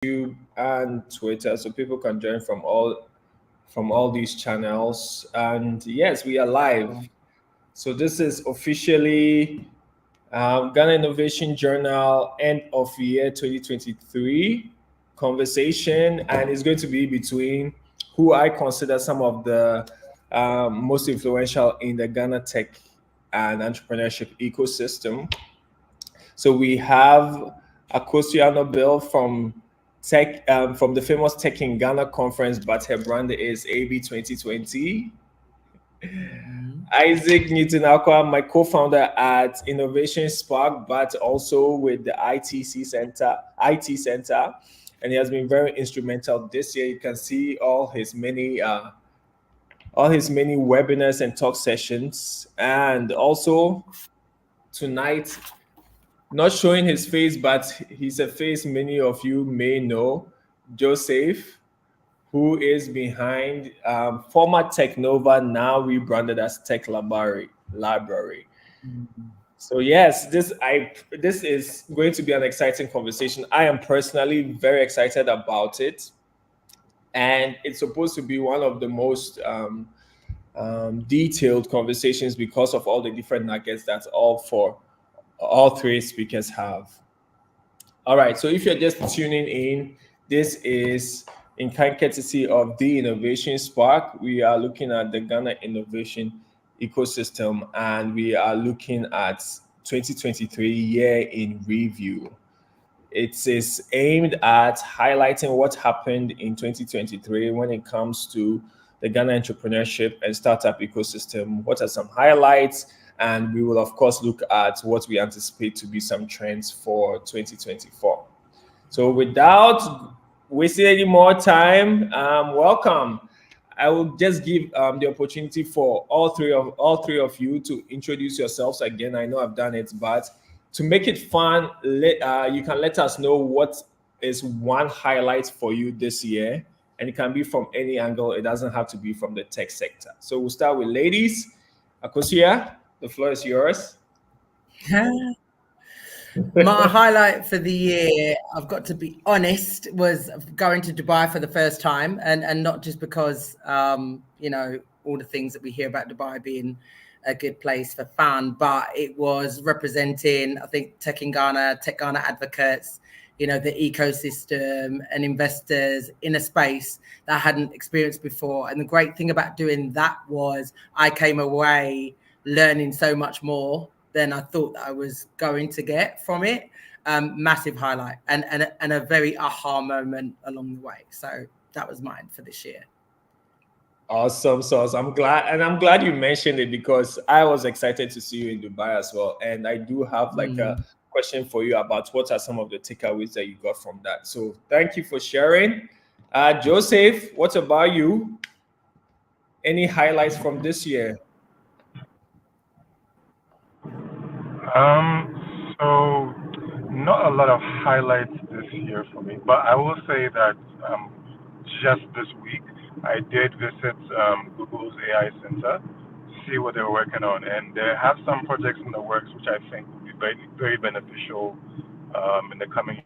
YouTube and Twitter, so people can join from all these channels. And yes, we are live. So this is officially Ghana Innovation Journal end of year 2023 conversation, and it's going to be between who I consider some of the most influential in the Ghana tech and entrepreneurship ecosystem. So we have Akosua Annobil from the famous Tech in Ghana conference, but her brand is AB 2020. Isaac Newton Acquah, my co-founder at Innovation Spark, but also with the IT Center, and he has been very instrumental this year. You can see all his many webinars and talk sessions, and also tonight, not showing his face, but he's a face many of you may know, Joseph, who is behind former Technova, now rebranded as Tech Larbari. So yes, this is going to be an exciting conversation. I am personally very excited about it, and it's supposed to be one of the most detailed conversations because of all the different nuggets that all three speakers have. All right, so if you're just tuning in, this is in kind courtesy of the Innovation Spark. We are looking at the Ghana innovation ecosystem, and we are looking at 2023 year in review. It is aimed at highlighting what happened in 2023 when it comes to the Ghana entrepreneurship and startup ecosystem. What are some highlights? And we will, of course, look at what we anticipate to be some trends for 2024. So without wasting any more time, welcome. I will just give the opportunity for all three of you to introduce yourselves again. I know I've done it, but to make it fun, you can let us know what is one highlight for you this year, and it can be from any angle. It doesn't have to be from the tech sector. So we'll start with ladies. Akosua, the floor is yours. My highlight for the year, I've got to be honest, was going to Dubai for the first time, and not just because all the things that we hear about Dubai being a good place for fun, but it was representing, I think, Tech Ghana advocates, the ecosystem and investors in a space that I hadn't experienced before. And the great thing about doing that was I came away learning so much more than I thought that I was going to get from it. Massive highlight and a very aha moment along the way. So that was mine for this year. Awesome. So I'm glad you mentioned it, because I was excited to see you in Dubai as well. And I do have a question for you about what are some of the takeaways that you got from that. So thank you for sharing. Joseph, what about you? Any highlights from this year? So not a lot of highlights this year for me, but I will say that just this week I did visit Google's AI Center to see what they're working on, and they have some projects in the works which I think will be very, very beneficial in the coming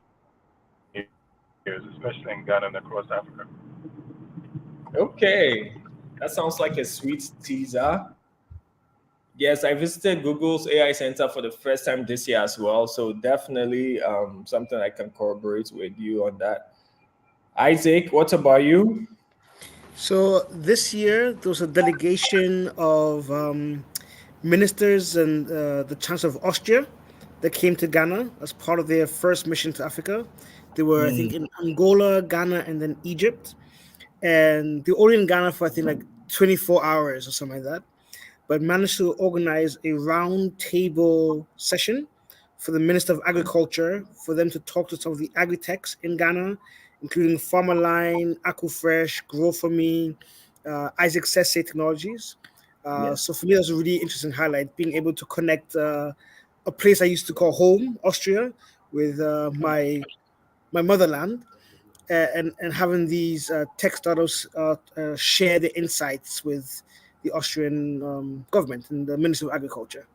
years, especially in Ghana and across Africa. Okay, that sounds like a sweet teaser. Yes, I visited Google's AI Center for the first time this year as well. So definitely something I can corroborate with you on that. Isaac, what about you? So this year, there was a delegation of ministers and the Chancellor of Austria that came to Ghana as part of their first mission to Africa. They were, I think, in Angola, Ghana, and then Egypt. And they were only in Ghana for, I think, like 24 hours or something like that, but managed to organize a round table session for the Minister of Agriculture for them to talk to some of the agri-techs in Ghana, including Farmerline, Aquafresh, Grow For Me, Isaac Sese Technologies. So for me, that was a really interesting highlight, being able to connect a place I used to call home, Austria, with my motherland, and having these tech startups share their insights with the Austrian government and the Ministry of Agriculture.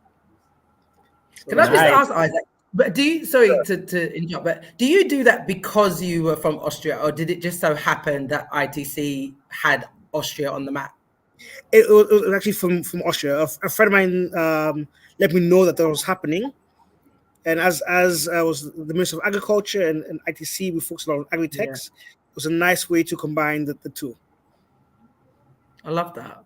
Can I just ask, Isaac, But do you, sorry to interrupt, but do you do that because you were from Austria, or did it just so happen that ITC had Austria on the map? It was actually from Austria. A friend of mine let me know that was happening. And as I was the Minister of Agriculture and ITC, we focused a lot on agri-techs. It was a nice way to combine the two. I love that.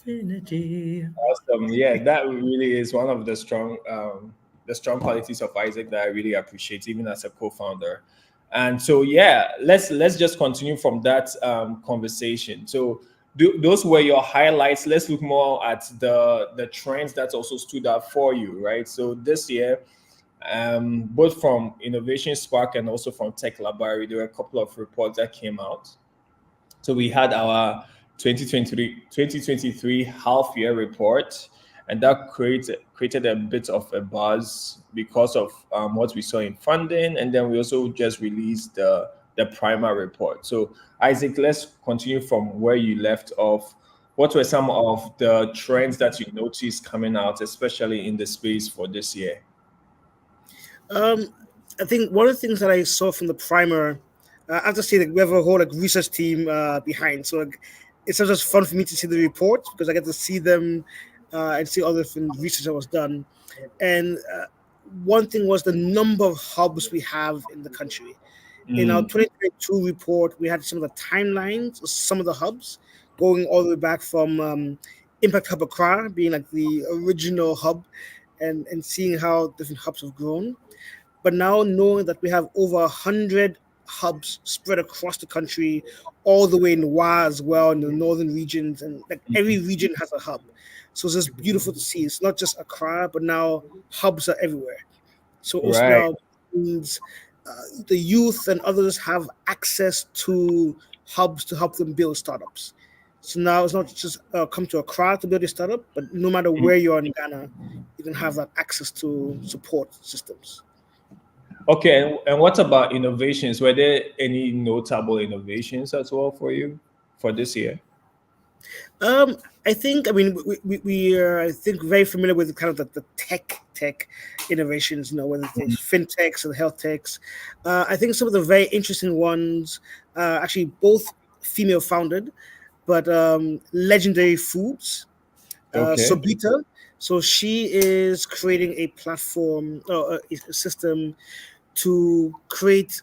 Synergy. Awesome. Yeah, that really is one of the strong qualities of Isaac that I really appreciate, even as a co-founder. And so, yeah, let's just continue from that conversation. So, those were your highlights. Let's look more at the trends that also stood out for you, right? So this year, both from Innovation Spark and also from Tech Larbari, there were a couple of reports that came out. So we had our 2023 half-year report, and that created a bit of a buzz because of what we saw in funding, and then we also just released the primary report. So Isaac, let's continue from where you left off. What were some of the trends that you noticed coming out, especially in the space for this year? I think one of the things that I saw from the primer, I have to say that we have a whole research team behind. So it's not just fun for me to see the reports because I get to see them and see all the different research that was done. And one thing was the number of hubs we have in the country. In our 2022 report, we had some of the timelines of some of the hubs going all the way back from Impact Hub Acquah being the original hub and seeing how different hubs have grown. But now knowing that we have over 100 hubs spread across the country, all the way in Wa as well, in the northern regions, and every region has a hub. So it's just beautiful to see. It's not just Accra, but now hubs are everywhere. So also now means the youth and others have access to hubs to help them build startups. So now it's not just come to Accra to build a startup, but no matter where you are in Ghana, you can have that access to support systems. Okay, and what about innovations? Were there any notable innovations as well for you for this year? I think, we are, I think, very familiar with kind of the tech innovations, whether it's fintechs or health techs. I think some of the very interesting ones, actually both female founded, but Legendary Foods, Sobita. So she is creating a platform or a system to create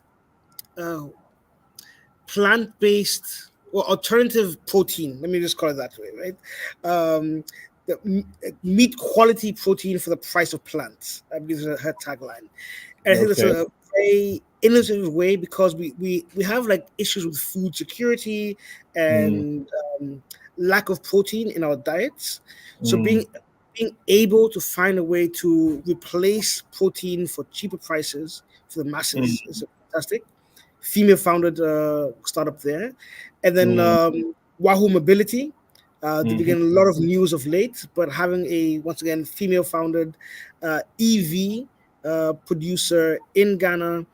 plant-based or alternative protein. Let me just call it that way, right? The meat quality protein for the price of plants. I believe is her tagline. And I think that's a very innovative way because we have issues with food security and lack of protein in our diets. So being able to find a way to replace protein for cheaper prices for the masses is fantastic. Female founded startup there. And then Wahoo Mobility. They begin a lot of news of late, but having a, once again, female founded EV producer in Ghana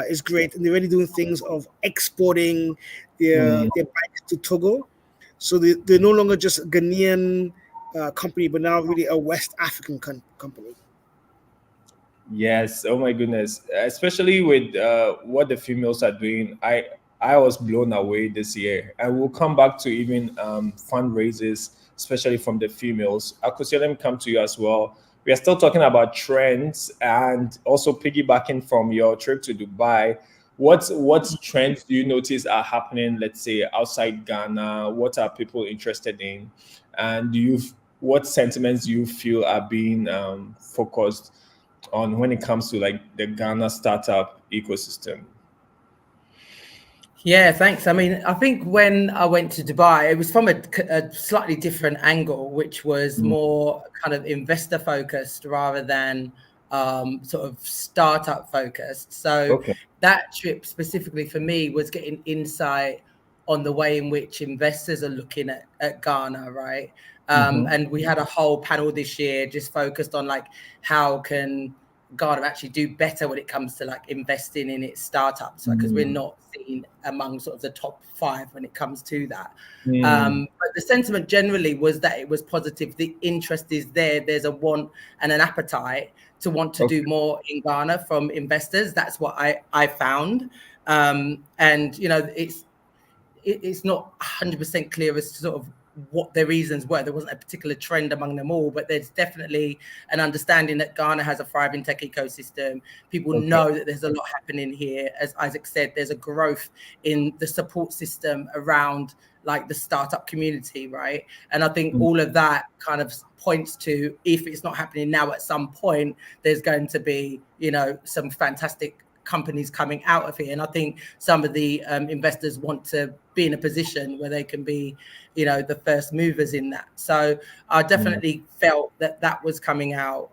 is great. And they're already doing things of exporting their bikes to Togo. So they're no longer just a Ghanaian company, but now really a West African company. Yes. Oh my goodness. Especially with what the females are doing, I was blown away this year. And we'll come back to even fundraisers, especially from the females. Akosua, let me come to you as well. We are still talking about trends and also piggybacking from your trip to Dubai. What trends do you notice are happening, let's say, outside Ghana? What are people interested in? And what sentiments do you feel are being focused on when it comes to the Ghana startup ecosystem? Yeah, thanks. I mean, I think when I went to Dubai, it was from a slightly different angle, which was more kind of investor focused rather than sort of startup focused. So that trip specifically for me was getting insight on the way in which investors are looking at Ghana, right? And we had a whole panel this year just focused on how can Ghana actually do better when it comes to investing in its startups, because we're not seeing been among sort of the top 5 when it comes to that. Mm. But the sentiment generally was that it was positive. The interest is there. There's a want and an appetite to want to do more in Ghana from investors. That's what I found. And, you know, it's not 100% clear as to sort of what their reasons were. There wasn't a particular trend among them all, but there's definitely an understanding that Ghana has a thriving tech ecosystem. People know that there's a lot happening here. As Isaac said, there's a growth in the support system around like the startup community, right? And I think all of that kind of points to, if it's not happening now, at some point, there's going to be, you know, some fantastic companies coming out of here. And I think some of the investors want to be in a position where they can be, you know, the first movers in that. So I definitely felt that that was coming out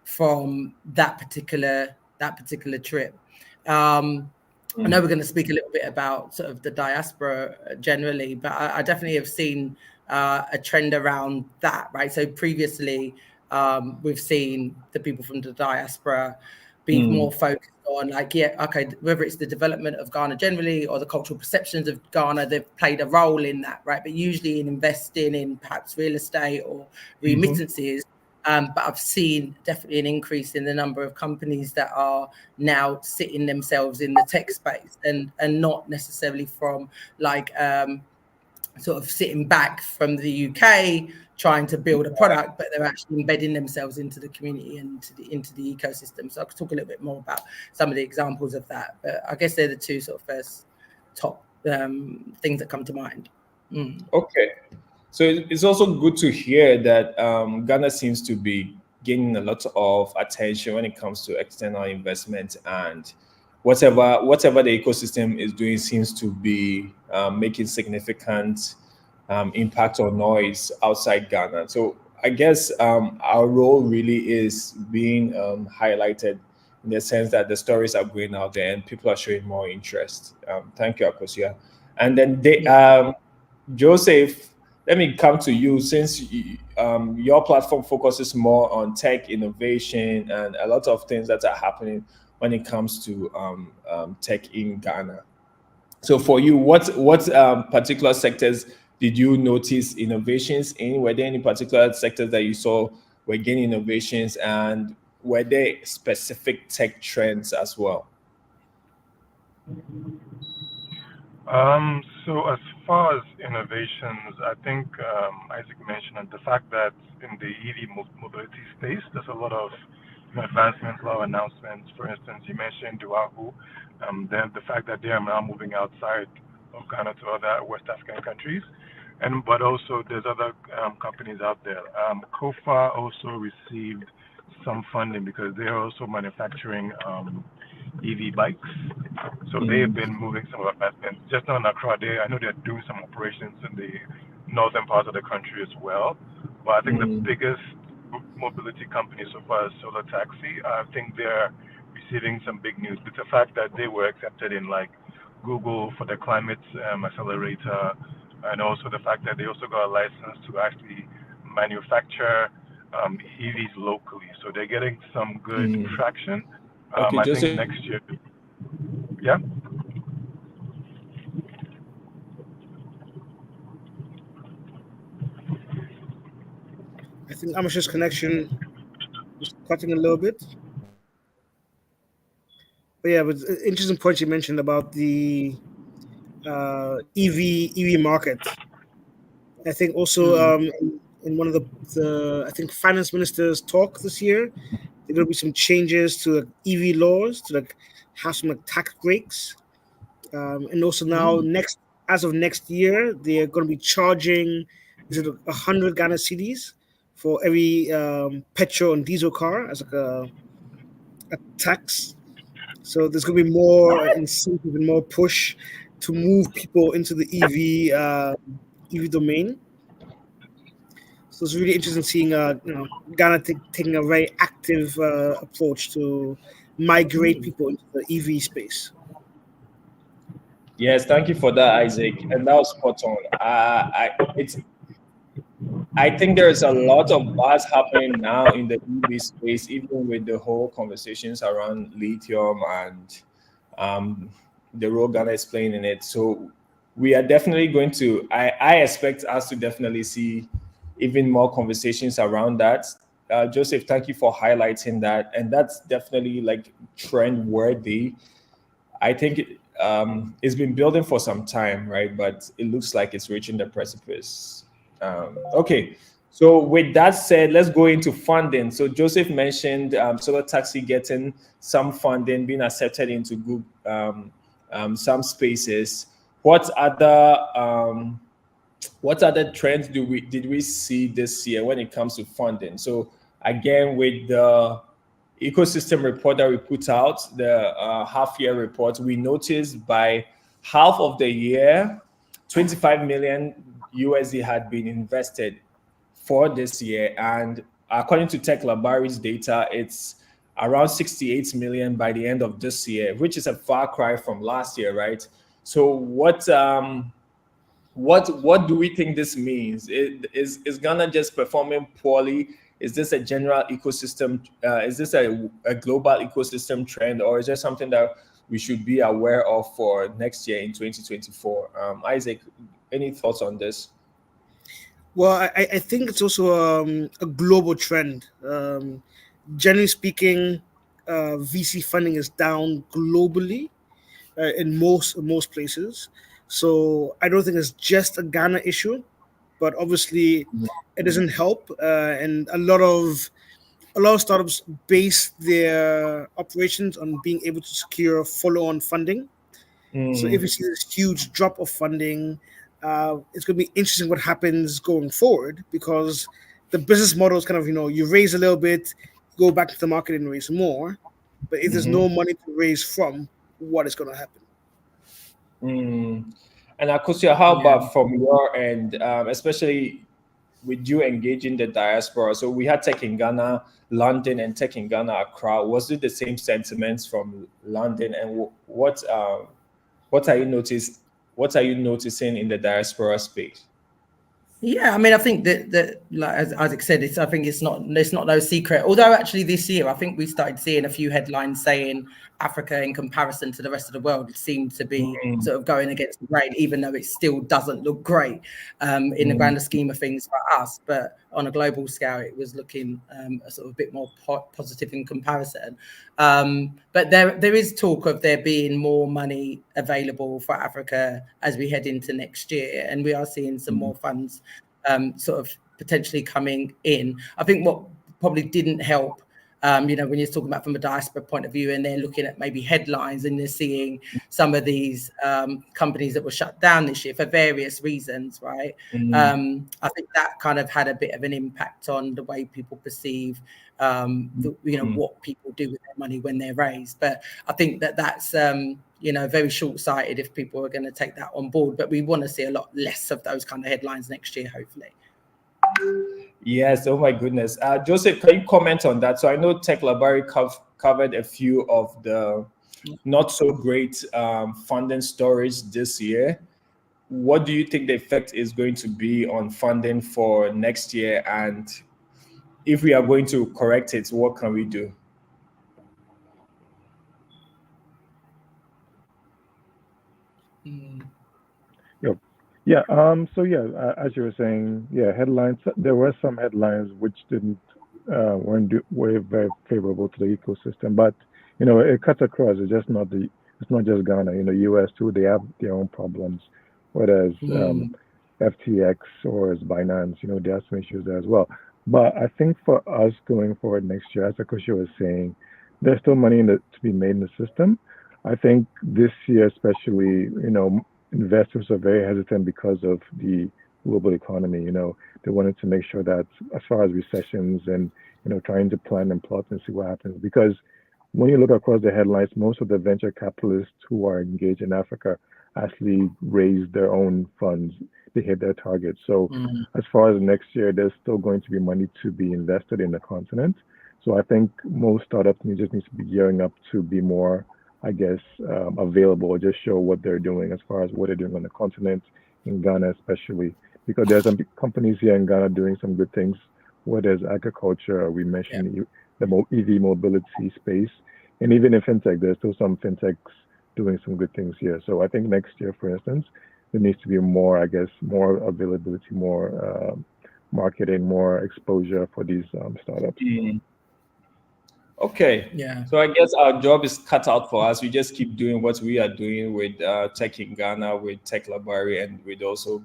from that particular trip. I know we're going to speak a little bit about sort of the diaspora generally, but I definitely have seen a trend around that, right? So previously, we've seen the people from the diaspora be more focused on, like, whether it's the development of Ghana generally or the cultural perceptions of Ghana, they've played a role in that, right? But usually in investing in perhaps real estate or remittances. But I've seen definitely an increase in the number of companies that are now sitting themselves in the tech space and not necessarily from like sort of sitting back from the UK trying to build a product, but they're actually embedding themselves into the community and into the ecosystem. So I could talk a little bit more about some of the examples of that. But I guess they're the two sort of first top things that come to mind. Okay. So it's also good to hear that Ghana seems to be gaining a lot of attention when it comes to external investment, and whatever the ecosystem is doing seems to be making significant impact or noise outside Ghana. So I guess our role really is being highlighted in the sense that the stories are going out there and people are showing more interest. Thank you, Akosua. And then Joseph, let me come to you, since your platform focuses more on tech innovation and a lot of things that are happening when it comes to tech in Ghana. So for you, what particular sectors did you notice innovations in? Were there any particular sectors that you saw were gaining innovations, and were there specific tech trends as well? So as far as innovations, I think Isaac mentioned the fact that in the EV mobility space, there's a lot of advancements, a lot of announcements. For instance, you mentioned Duahu, then the fact that they are now moving outside of Ghana to other West African countries, but also there's other companies out there. Kofa also received some funding because they are also manufacturing EV bikes. So they've been moving some investments. Just not in Accra, I know they're doing some operations in the northern part of the country as well. But I think the biggest mobility company so far is Solar Taxi. I think they're receiving some big news. It's the fact that they were accepted in like Google for the climate accelerator, and also the fact that they also got a license to actually manufacture EVs locally. So they're getting some good traction. Okay, I Joseph, think next year. Yeah. I think Amish's connection was cutting a little bit. But yeah, but interesting point you mentioned about the EV market. I think also in one of the I think finance minister's talk this year, there will be some changes to EV laws to like have some like tax breaks, and also now as of next year, they're going to be charging 100 Ghana cedis for every petrol and diesel car as like a tax. So there's going to be more incentive and more push to move people into the EV domain. So it's really interesting seeing Ghana taking a very active approach to migrate people into the EV space. Yes, thank you for that, Isaac. And that was spot on. I think there is a lot of buzz happening now in the EV space, even with the whole conversations around lithium and the role Ghana is playing in it. So we are definitely going to, I expect us to definitely see even more conversations around that. Joseph, thank you for highlighting that. And that's definitely like trend worthy. I think it's been building for some time, right? But it looks like it's reaching the precipice. Okay. So with that said, let's go into funding. So Joseph mentioned Solar Taxi getting some funding, being accepted into Google, some spaces. What other trends did we see this year when it comes to funding? So again, with the ecosystem report that we put out, the half-year report, we noticed by half of the year, 25 million USD had been invested for this year, and according to Larbari's data, it's around 68 million by the end of this year, which is a far cry from last year, right? So what do we think this means? Is Ghana just performing poorly? Is this a general ecosystem? Is this a global ecosystem trend, or is there something that we should be aware of for next year in 2024? Isaac, any thoughts on this? Well, I think it's also a global trend. Generally speaking, VC funding is down globally in most places. So I don't think it's just a Ghana issue, but obviously it doesn't help. And a lot of startups base their operations on being able to secure follow-on funding. So if you see this huge drop of funding, it's going to be interesting what happens going forward, because the business model is kind of, you raise a little bit, go back to the market and raise more. But if there's no money to raise from, what is going to happen? And Akosua, how about from your end, especially with you engaging the diaspora? So we had Tech in Ghana, London, and Tech in Ghana, Accra. Was it the same sentiments from London? And what are you noticing in the diaspora space? Yeah, I mean, I think that like as Isaac said, I think it's not no secret. Although actually this year, I think we started seeing a few headlines saying Africa, in comparison to the rest of the world, seemed to be sort of going against the grain, even though it still doesn't look great in the grander scheme of things for us. But on a global scale, it was looking sort of a bit more positive in comparison. But there is talk of there being more money available for Africa as we head into next year, and we are seeing some more funds sort of potentially coming in. I think what probably didn't help, when you're talking about from a diaspora point of view, and they're looking at maybe headlines and they're seeing some of these companies that were shut down this year for various reasons, right? I think that kind of had a bit of an impact on the way people perceive, what people do with their money when they're raised. But I think that's very short-sighted if people are going to take that on board. But we want to see a lot less of those kind of headlines next year, hopefully. Yes, oh my goodness. Joseph, can you comment on that? So I know Tech Larbari covered a few of the not so great funding stories this year. What do you think the effect is going to be on funding for next year? And if we are going to correct it, what can we do? Yeah. As you were saying, headlines. There were some headlines which weren't very favorable to the ecosystem, but it cuts across. It's not just Ghana. US too. They have their own problems, whether it's FTX or as Binance. They have some issues there as well. But I think for us going forward next year, as Akosua was saying, there's still money to be made in the system. I think this year, especially, investors are very hesitant because of the global economy. They wanted to make sure that as far as recessions and, trying to plan and plot and see what happens. Because when you look across the headlines, most of the venture capitalists who are engaged in Africa actually raise their own funds. They hit their targets. So as far as next year, there's still going to be money to be invested in the continent. So I think most startups just need to be gearing up to be more, available, or just show what they're doing as far as what they're doing on the continent, in Ghana especially, because there's some companies here in Ghana doing some good things, whether it's agriculture, we mentioned the EV mobility space, and even in fintech, there's still some fintechs doing some good things here. So I think next year, for instance, there needs to be more, I guess, more availability, more marketing, more exposure for these startups. Okay. Yeah. So I guess our job is cut out for us. We just keep doing what we are doing with Tech in Ghana, with Tech Larbari, and with also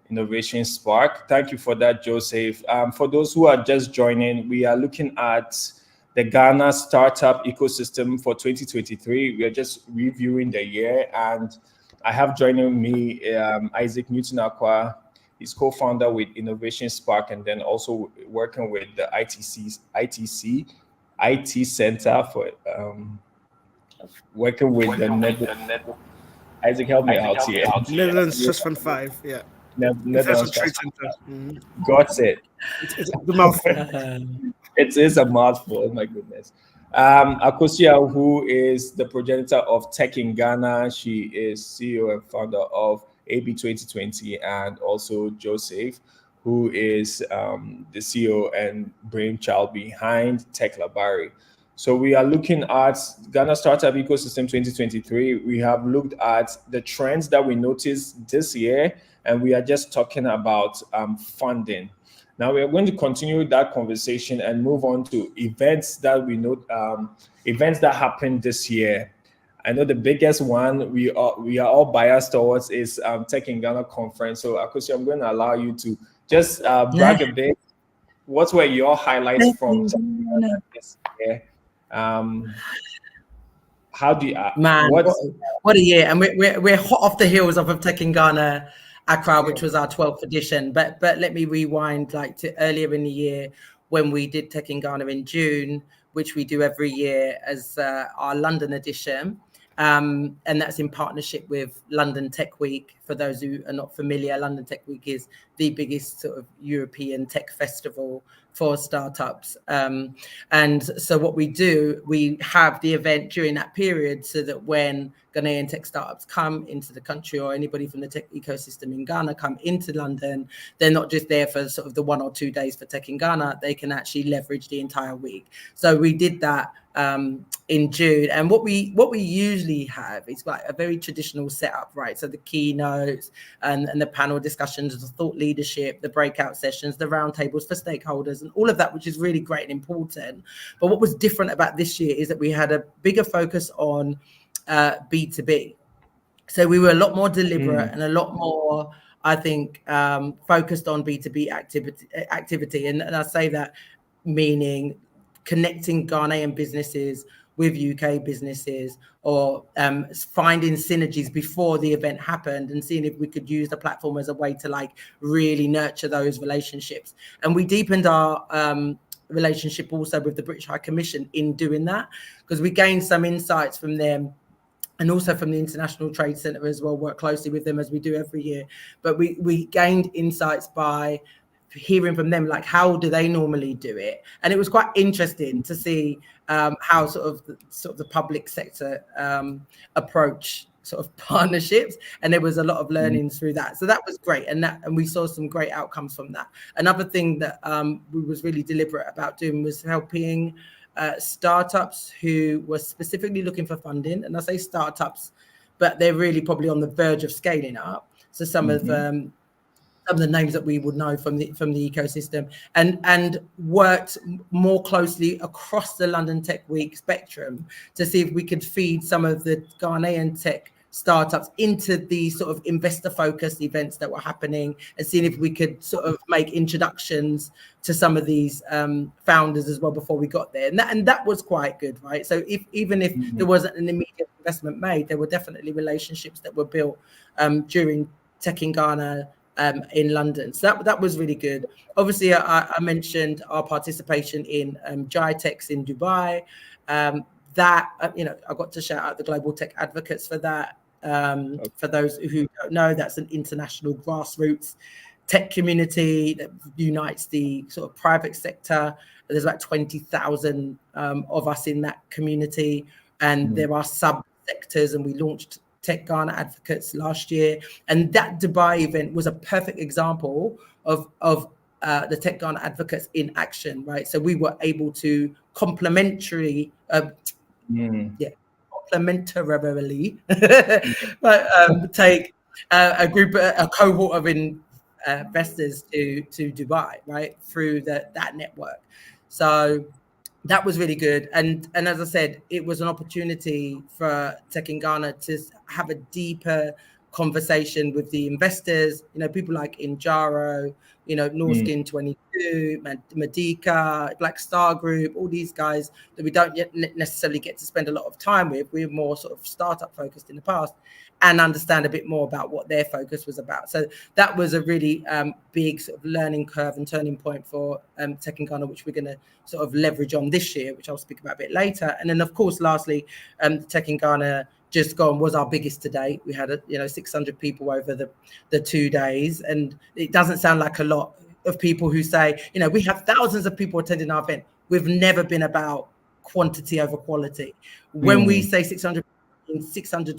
Innovation Spark. Thank you for that, Joseph. For those who are just joining, we are looking at the Ghana startup ecosystem for 2023. We are just reviewing the year, and I have joining me Isaac Newton Acquah. He's co-founder with Innovation Spark, and then also working with the IT Center for working with the network. Isaac, help me out here. Netherlands Trust Fund 5, yeah. Netherlands Trade Trust Center. Got it. It's the mouthful. It is a mouthful. Oh my goodness. Akosua, who is the progenitor of Tech in Ghana, she is CEO and founder of AB 2020, and also Joseph, who is the CEO and brainchild behind Tech Larbari. So we are looking at Ghana Startup Ecosystem 2023. We have looked at the trends that we noticed this year, and we are just talking about funding. Now we are going to continue that conversation and move on to events that we know, events that happened this year. I know the biggest one we are all biased towards is Tech in Ghana conference. So Akosua, I'm going to allow you to just brag a bit. What were your highlights from this year? How do you Man, what a year. And we're hot off the heels of Tech in Ghana Acquah, which was our 12th edition. But let me rewind to earlier in the year when we did Tech in Ghana in June, which we do every year as our London edition. And that's in partnership with London Tech Week. For those who are not familiar, London Tech Week is the biggest sort of European tech festival for startups. And so what we do, we have the event during that period so that when Ghanaian tech startups come into the country, or anybody from the tech ecosystem in Ghana come into London, they're not just there for sort of the 1 or 2 days for Tech in Ghana, they can actually leverage the entire week. So we did that in June, and what we usually have is a very traditional setup, right? So the keynotes and the panel discussions, the thought leadership, the breakout sessions, the roundtables for stakeholders, and all of that, which is really great and important. But what was different about this year is that we had a bigger focus on B2B. So we were a lot more deliberate and a lot more, I think, focused on B2B activity. And I say that meaning connecting Ghanaian businesses with UK businesses, or finding synergies before the event happened and seeing if we could use the platform as a way to really nurture those relationships. And we deepened our relationship also with the British High Commission in doing that, because we gained some insights from them, and also from the International Trade Center as well, work closely with them as we do every year. But we gained insights by hearing from them, how do they normally do it? And it was quite interesting to see how sort of the public sector approach sort of partnerships, and there was a lot of learnings through that. So that was great, and we saw some great outcomes from that. Another thing that we was really deliberate about doing was helping startups who were specifically looking for funding. And I say startups, but they're really probably on the verge of scaling up. So some of the names that we would know from the ecosystem, and worked more closely across the London Tech Week spectrum to see if we could feed some of the Ghanaian tech startups into these sort of investor focused events that were happening, and seeing if we could sort of make introductions to some of these founders as well before we got there. And that was quite good, right? So even if there wasn't an immediate investment made, there were definitely relationships that were built during Tech in Ghana in London. So that was really good. Obviously, I mentioned our participation in GITEX in Dubai. I got to shout out the Global Tech Advocates for that. For those who don't know, that's an international grassroots tech community that unites the sort of private sector. There's about 20,000 of us in that community, and there are sub-sectors, and we launched Tech Ghana Advocates last year, and that Dubai event was a perfect example of the Tech Ghana Advocates in action, right? So we were able to complementary complimentarily, but take a cohort of investors to Dubai, right, through that network. So that was really good. And as I said, it was an opportunity for Tech in Ghana to have a deeper conversation with the investors, people like Injaro, Norskin 22, Medica, Black Star Group, all these guys that we don't yet necessarily get to spend a lot of time with. We're more sort of startup focused in the past, and understand a bit more about what their focus was about. So that was a really big sort of learning curve and turning point for Tech in Ghana, which we're going to sort of leverage on this year, which I'll speak about a bit later. And then, of course, lastly, Tech in Ghana just gone was our biggest to date. We had 600 people over the 2 days, and it doesn't sound like a lot of people who say, we have thousands of people attending our event. We've never been about quantity over quality. When we say 600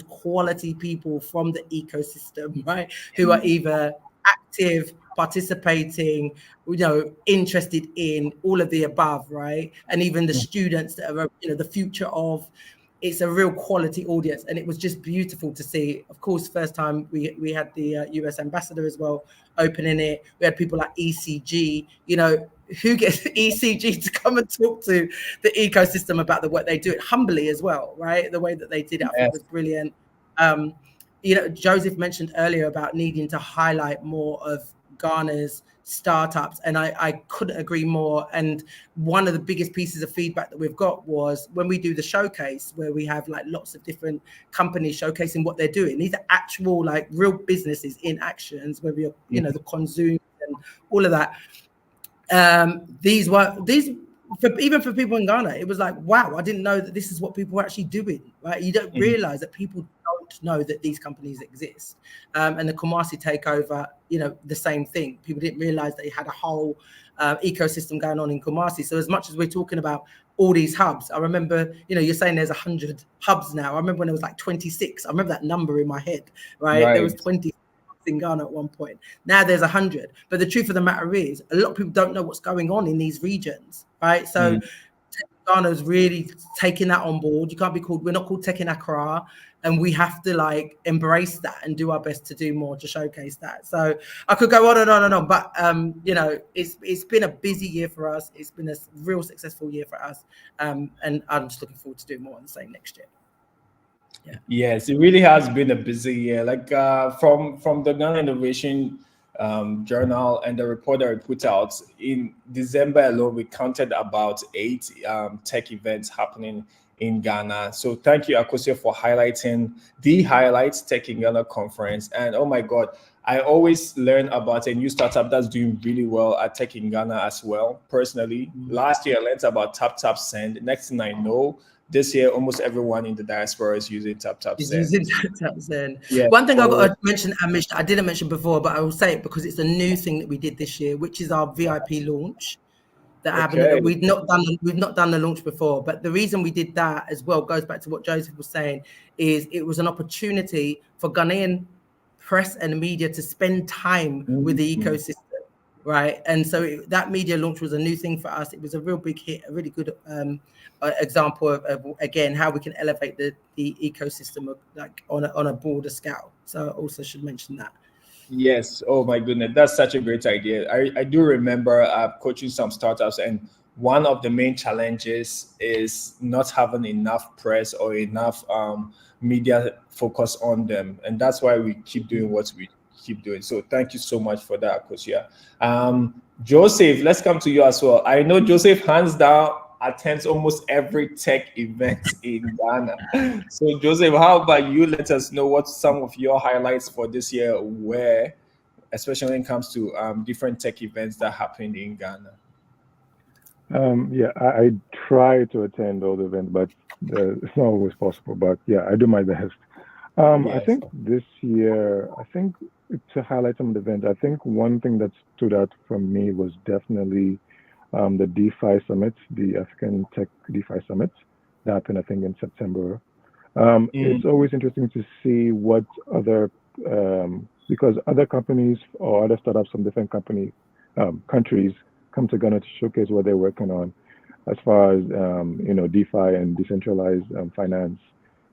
quality people from the ecosystem, right, who are either active, participating, interested in all of the above, right, and even the students that are the future of. It's a real quality audience, and it was just beautiful to see. Of course, first time we had the US ambassador as well opening it. We had people like ECG, who gets ECG to come and talk to the ecosystem about the work they do it humbly as well, right? The way that they did it, I think was brilliant. Joseph mentioned earlier about needing to highlight more of Ghana's startups, and I couldn't agree more. And one of the biggest pieces of feedback that we've got was when we do the showcase, where we have like lots of different companies showcasing what they're doing. These are actual like real businesses in actions, where we're the consume and all of that. Even for people in Ghana, it was like, wow, I didn't know that this is what people were actually doing, right? You don't realize that people don't know that these companies exist. And the Kumasi takeover, the same thing. People didn't realize they had a whole ecosystem going on in Kumasi. So as much as we're talking about all these hubs, I remember, you're saying there's 100 hubs now. I remember when it was like 26. I remember that number in my head, right? There was 20 in Ghana at one point. Now there's 100. But the truth of the matter is, a lot of people don't know what's going on in these regions, right? So Ghana's really taking that on board. We're not called Tech in Accra, and we have to like embrace that and do our best to do more to showcase that. So I could go on and on and on, but it's been a busy year for us. It's been a real successful year for us, and I'm just looking forward to doing more on the same next year. Yeah. Yes, it really has been a busy year. Like from the Ghana Innovation Journal and the report that we put out in December alone, we counted about 8 tech events happening in Ghana. So thank you, Akosua, for highlighting the Highlights Tech in Ghana conference. And oh my God, I always learn about a new startup that's doing really well at Tech in Ghana as well. Personally, last year I learned about Tap-Tap-Send. Next thing I know, this year, almost everyone in the diaspora is using Tap-Tap-Send. Yeah. One thing I've got to mention, Amish, I didn't mention before, but I will say it because it's a new thing that we did this year, which is our VIP launch that happened. We've not done the launch before, but the reason we did that as well goes back to what Joseph was saying, is it was an opportunity for Ghanaian press and media to spend time with the ecosystem. Right. And so that media launch was a new thing for us. It was a real big hit, a really good example of again, how we can elevate the ecosystem of, like on a broader scale. So I also should mention that. Yes. Oh, my goodness. That's such a great idea. I do remember coaching some startups, and one of the main challenges is not having enough press or enough media focus on them. And that's why we keep doing what we keep doing. So thank you so much for that, Akosua. Joseph, let's come to you as well. I know Joseph, hands down, attends almost every tech event in Ghana. So Joseph, how about you let us know what some of your highlights for this year were, especially when it comes to different tech events that happened in Ghana? I try to attend all the events, but it's not always possible. But yeah, I do my best. I think this year, to highlight some of the events, I think one thing that stood out for me was definitely the DeFi Summit, the African Tech DeFi Summit that happened, I think, in September. It's always interesting to see what other, because other companies or other startups from different countries come to Ghana to showcase what they're working on as far as, DeFi and decentralized finance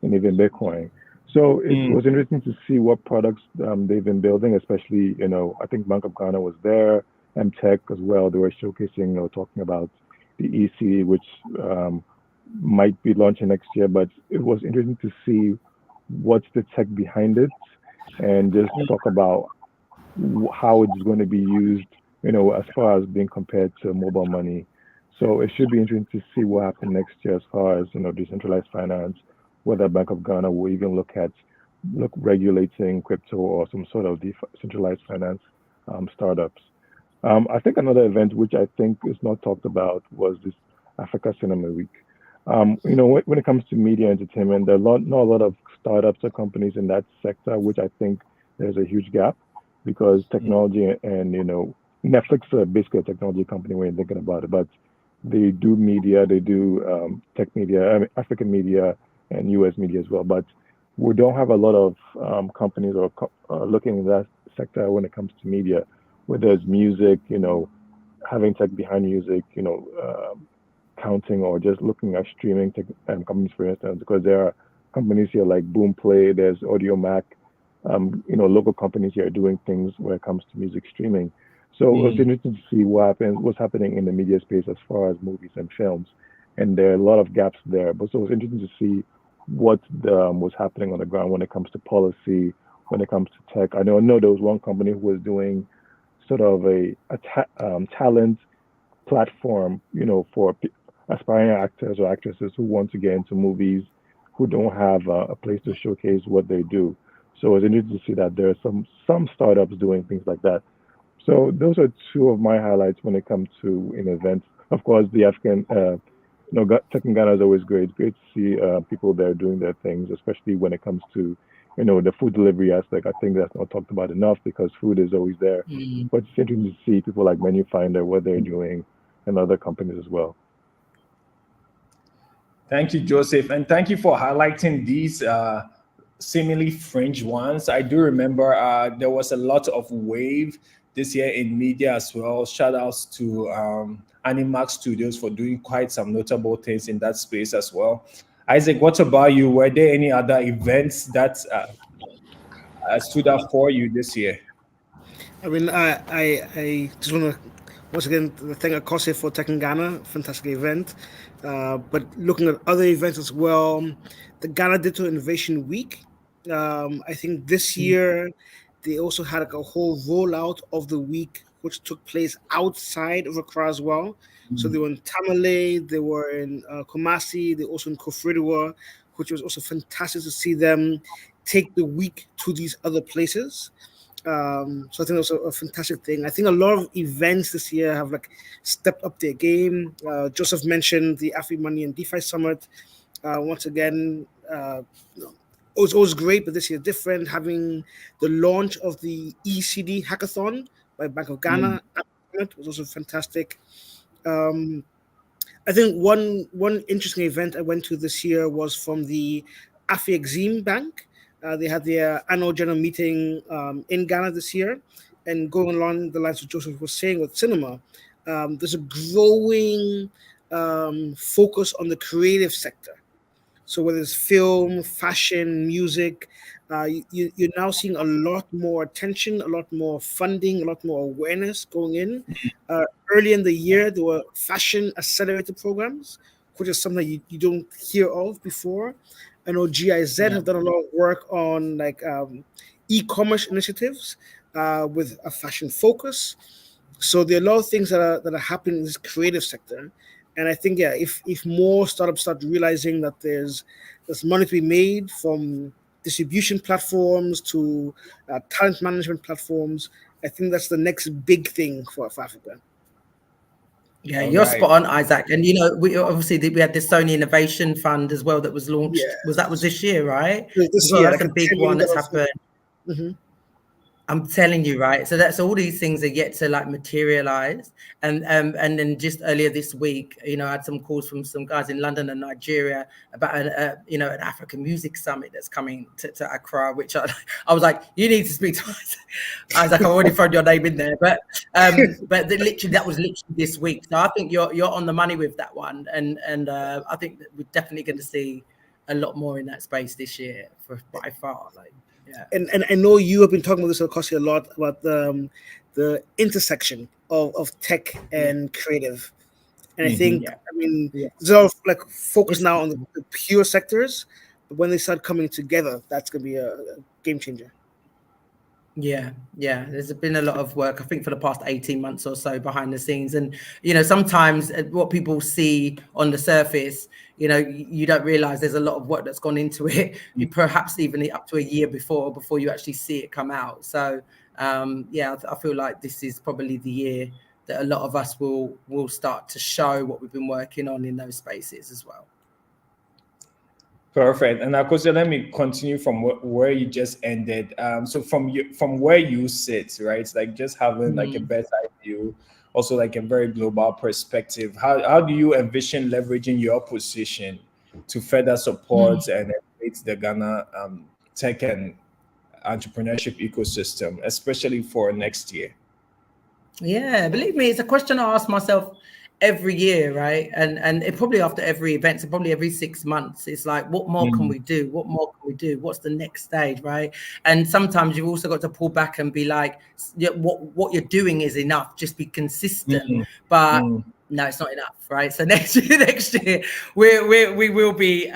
and even Bitcoin. So it was interesting to see what products they've been building, especially, I think Bank of Ghana was there, MTech as well. They were showcasing, talking about the EC, which might be launching next year. But it was interesting to see what's the tech behind it and just talk about how it's going to be used, as far as being compared to mobile money. So it should be interesting to see what happens next year as far as, decentralized finance, whether Bank of Ghana will even look regulating crypto or some sort of decentralized finance startups. I think another event which I think is not talked about was this Africa Cinema Week. When it comes to media entertainment, there are not a lot of startups or companies in that sector, which I think there's a huge gap because technology and, Netflix is basically a technology company when you're thinking about it, but they do media, they do tech media, African media, and U.S. media as well. But we don't have a lot of companies or looking in that sector when it comes to media, whether it's music, having tech behind music, counting or just looking at streaming tech companies, for instance, because there are companies here like Boomplay, there's AudioMac, local companies here doing things when it comes to music streaming. So it was interesting to see what's happening in the media space as far as movies and films. And there are a lot of gaps there. But so it was interesting to see what was happening on the ground when it comes to policy, when it comes to tech. I know there was one company who was doing sort of a talent platform, for aspiring actors or actresses who want to get into movies, who don't have a place to showcase what they do. So it was interesting to see that there are some startups doing things like that. So those are two of my highlights when it comes to events. Of course, the African, tech in Ghana is always great. Great to see people there doing their things, especially when it comes to, the food delivery aspect. I think that's not talked about enough because food is always there. But it's interesting to see people like Menu Finder, what they're doing, and other companies as well. Thank you, Joseph. And thank you for highlighting these seemingly fringe ones. I do remember there was a lot of wave this year in media as well. Shout outs to Animax Studios for doing quite some notable things in that space as well. Isaac, what about you? Were there any other events that stood out for you this year? I mean, I just want to once again thank Akosua for Tech in Ghana, fantastic event. But looking at other events as well, the Ghana Digital Innovation Week. I think this year they also had a whole rollout of the week, which took place outside of Accra as well. So they were in Tamale, they were in Kumasi, they were also in Kuuire, which was also fantastic to see them take the week to these other places. So I think that's a fantastic thing. I think a lot of events this year have stepped up their game. Joseph mentioned the AfriMoney and DeFi Summit. Once again, it was always great, but this year different. Having the launch of the ECD Hackathon by Bank of Ghana was also fantastic. I think one interesting event I went to this year was from the Afri-Exim Bank. They had their annual general meeting in Ghana this year, and going along the lines of Joseph was saying with cinema, there's a growing focus on the creative sector. So whether it's film, fashion, music, you're now seeing a lot more attention, a lot more funding, a lot more awareness going in. Early in the year, there were fashion accelerator programs, which is something you don't hear of before. I know GIZ have done a lot of work on e-commerce initiatives with a fashion focus. So there are a lot of things that are happening in this creative sector. And I think, if more startups start realizing that there's money to be made from distribution platforms to talent management platforms, I think that's the next big thing for Africa. Yeah, you're spot on, Isaac. And we obviously we had this Sony Innovation Fund as well that was launched. Yeah. Was this year, right? This year, that's a big one that's happened. Mm-hmm. I'm telling you, right? So that's all these things are yet to materialize. And then just earlier this week, I had some calls from some guys in London and Nigeria about an African music summit that's coming to Accra, which I was like, you need to speak to us. I was like, I've already thrown your name in there, but that was literally this week. So I think you're on the money with that one, and I think that we're definitely going to see a lot more in that space this year by far. Like, yeah. And I know you have been talking about this, Akosua, a lot about the intersection of tech and creative. And I think, there's a lot of like focus now on the pure sectors, but when they start coming together, that's going to be a game changer. Yeah, there's been a lot of work, I think, for the past 18 months or so behind the scenes. And, sometimes what people see on the surface, you don't realize there's a lot of work that's gone into it, perhaps even up to a year before you actually see it come out. So, I feel like this is probably the year that a lot of us will start to show what we've been working on in those spaces as well. Perfect. And Akosua, let me continue from where you just ended. So from where you sit, right? It's like just having like a better view, also like a very global perspective. How do you envision leveraging your position to further support and elevate the Ghana tech and entrepreneurship ecosystem, especially for next year? Yeah, believe me, it's a question I ask myself every year, right? And it probably after every event, so probably every 6 months, it's like, what more can we do? What more can we do? What's the next stage, right? And sometimes you've also got to pull back and be like, what you're doing is enough. Just be consistent. But no, it's not enough, right? So next year, we will be.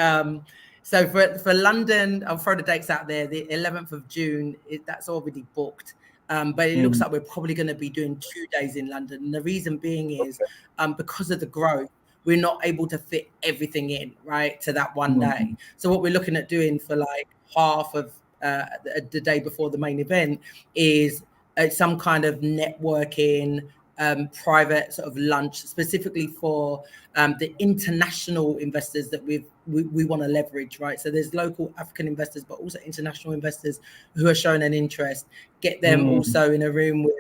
So for London, I'll throw the dates out there. The 11th of June, that's already booked. But it looks like we're probably going to be doing 2 days in London. And the reason being is because of the growth, we're not able to fit everything in, right, to that one day. So what we're looking at doing for like half of the day before the main event is some kind of networking, private sort of lunch, specifically for the international investors that we want to leverage, right? So there's local African investors, but also international investors who are showing an interest. Get them also in a room with,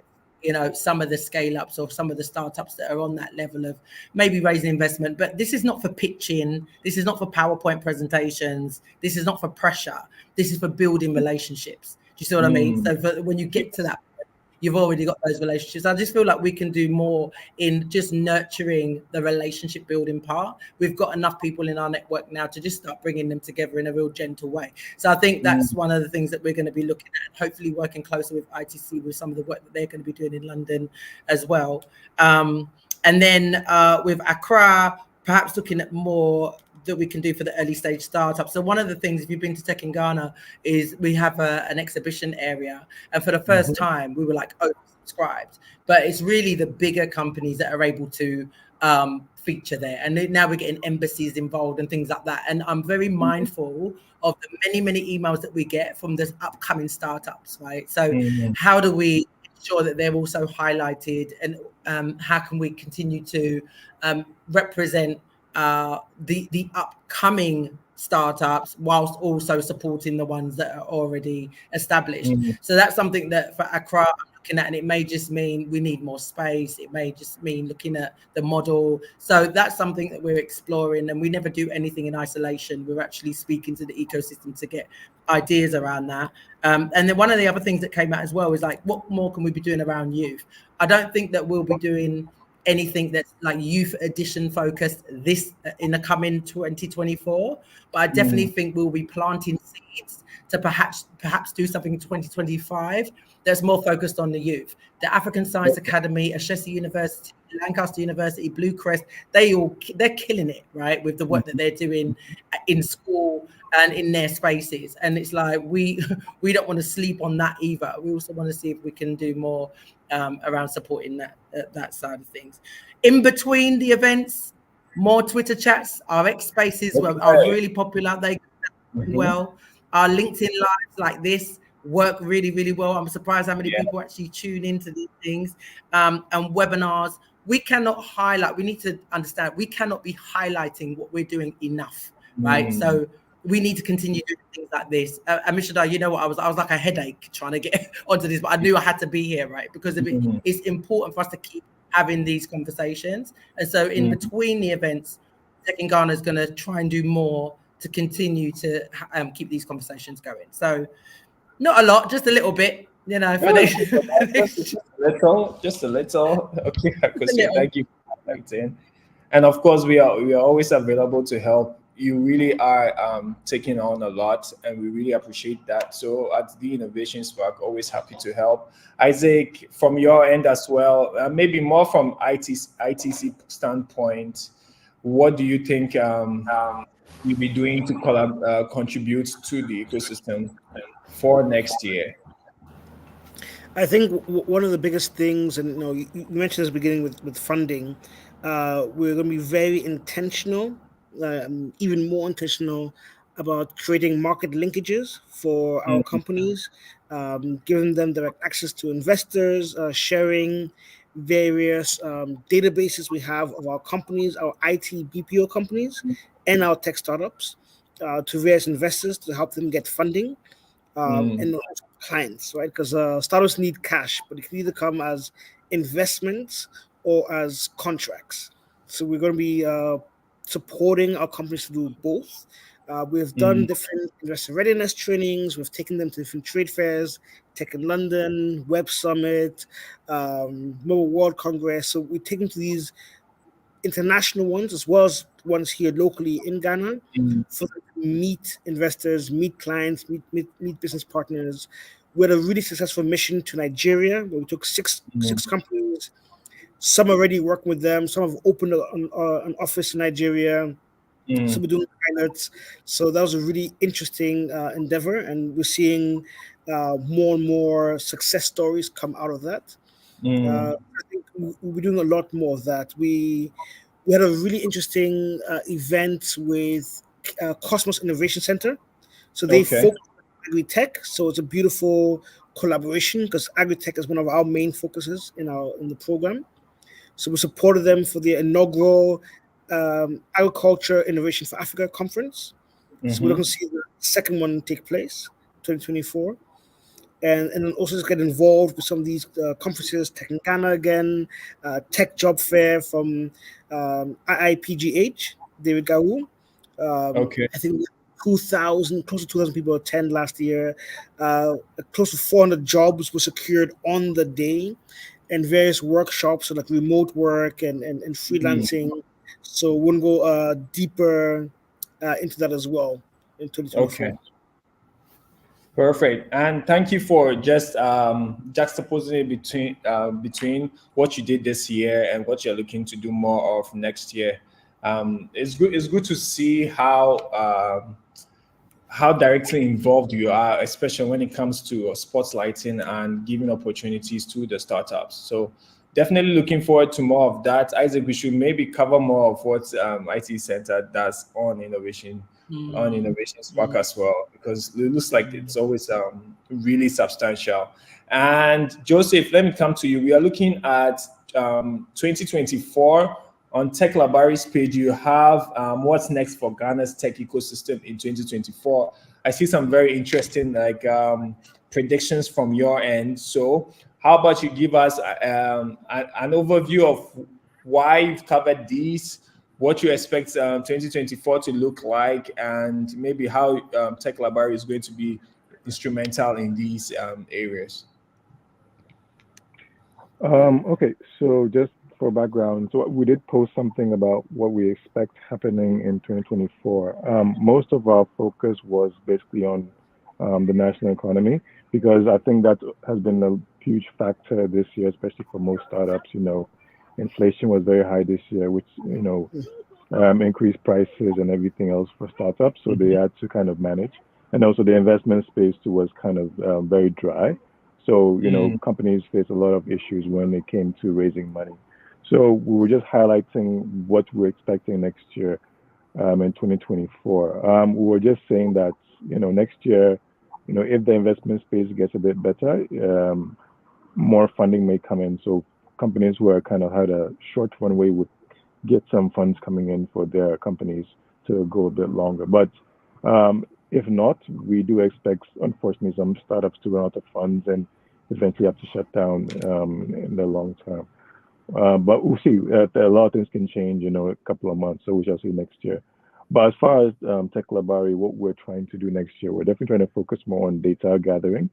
some of the scale-ups or some of the startups that are on that level of maybe raising investment. But this is not for pitching. This is not for PowerPoint presentations. This is not for pressure. This is for building relationships. Do you see what I mean? So when you get to that, you've already got those relationships. I just feel like we can do more in just nurturing the relationship building part. We've got enough people in our network now to just start bringing them together in a real gentle way. So I think that's one of the things that we're going to be looking at, hopefully working closer with ITC with some of the work that they're going to be doing in London as well. And then with Acquah, perhaps looking at more that we can do for the early stage startups. So one of the things, if you've been to Tech in Ghana, is we have an exhibition area. And for the first time, we were like oversubscribed. But it's really the bigger companies that are able to feature there. And now we're getting embassies involved and things like that. And I'm very mindful of the many, many emails that we get from the upcoming startups, right? So how do we ensure that they're also highlighted, and how can we continue to represent the upcoming startups whilst also supporting the ones that are already established. So that's something that for Acquah I'm looking at, and it may just mean we need more space. It may just mean looking at the model. So that's something that we're exploring, and we never do anything in isolation. We're actually speaking to the ecosystem to get ideas around that. And then one of the other things that came out as well is like, what more can we be doing around youth? I don't think that we'll be doing anything that's like youth edition focused this in the coming 2024, but I definitely think we'll be planting seeds to perhaps do something in 2025 that's more focused on the youth. The African Science Academy, Ashesi University, Lancaster University, Blue Crest, they're killing it, right, with the work that they're doing in school and in their spaces. And it's like we don't want to sleep on that either. We also want to see if we can do more around supporting that side of things. In between the events, more Twitter chats. Our X spaces are really popular. They go well. Our LinkedIn lives like this work really, really well. I'm surprised how many people actually tune into these things. And webinars. We cannot highlight. We need to understand. We cannot be highlighting what we're doing enough, right? So we need to continue doing things like this. Ammishaddai, you know what? I was like a headache trying to get onto this, but I knew I had to be here, right? Because it's important for us to keep having these conversations. And so in between the events, Tech in Ghana is going to try and do more to continue to keep these conversations going. So not a lot, just a little bit, for just a little. Okay, thank you for highlighting. And of course, we are always available to help you really are taking on a lot, and we really appreciate that. So at the Innovation Spark, always happy to help. Isaac, from your end as well, maybe more from ITC standpoint, what do you think you'll be doing to contribute to the ecosystem for next year? I think one of the biggest things, and you mentioned this beginning with funding, we're going to be very intentional, even more intentional about creating market linkages for our companies, giving them direct access to investors, sharing various databases we have of our companies, our IT BPO companies, and our tech startups to various investors to help them get funding. And also clients, right? Because startups need cash, but it can either come as investments or as contracts. So we're going to be supporting our companies to do both. We've done different investor readiness trainings. We've taken them to different trade fairs, Tech in London, Web Summit, Mobile World Congress. So we take them to these international ones as well as ones here locally in Ghana for them to meet investors, meet clients, meet business partners. We had a really successful mission to Nigeria where we took six companies. Some already working with them. Some have opened an office in Nigeria. So we're doing pilots. So that was a really interesting endeavor, and we're seeing more and more success stories come out of that. I think we'll be doing a lot more of that. We had a really interesting event with Cosmos Innovation Center. So they focus on agri-tech. So it's a beautiful collaboration because agri-tech is one of our main focuses in the program. So we supported them for the inaugural Agriculture Innovation for Africa conference. So we're going to see the second one take place, 2024. And then also just get involved with some of these conferences, Tech in Ghana again, Tech Job Fair from IIPGH, David Gawu. I think close to 2,000 people attend last year. Close to 400 jobs were secured on the day, and various workshops, so like remote work and freelancing. So we'll go deeper into that as well in 2024. Okay. Perfect, and thank you for just juxtaposing it between what you did this year and what you're looking to do more of next year. It's good to see how directly involved you are, especially when it comes to spotlighting and giving opportunities to the startups. So definitely looking forward to more of that. Isaac, we should maybe cover more of what IT Center does on Innovation Spark as well, because it looks like it's always really substantial. And Joseph, let me come to you. We are looking at 2024. On Tech Larbari's page, you have what's next for Ghana's tech ecosystem in 2024. I see some very interesting predictions from your end. So how about you give us an overview of why you've covered these, what you expect 2024 to look like, and maybe how Tech Larbari is going to be instrumental in these areas. Okay, so just for background, so we did post something about what we expect happening in 2024. Most of our focus was basically on the national economy, because I think that has been a huge factor this year, especially for most startups. Inflation was very high this year, which increased prices and everything else for startups, so they had to kind of manage. And also the investment space too was kind of very dry. So companies face a lot of issues when it came to raising money. So we were just highlighting what we're expecting next year in 2024. We were just saying that, next year, if the investment space gets a bit better, more funding may come in. So companies who are kind of had a short runway would get some funds coming in for their companies to go a bit longer. But if not, we do expect, unfortunately, some startups to run out of funds and eventually have to shut down in the long term. But we'll see. A lot of things can change, a couple of months. So we shall see next year. But as far as Tech Larbari, what we're trying to do next year, we're definitely trying to focus more on data gathering.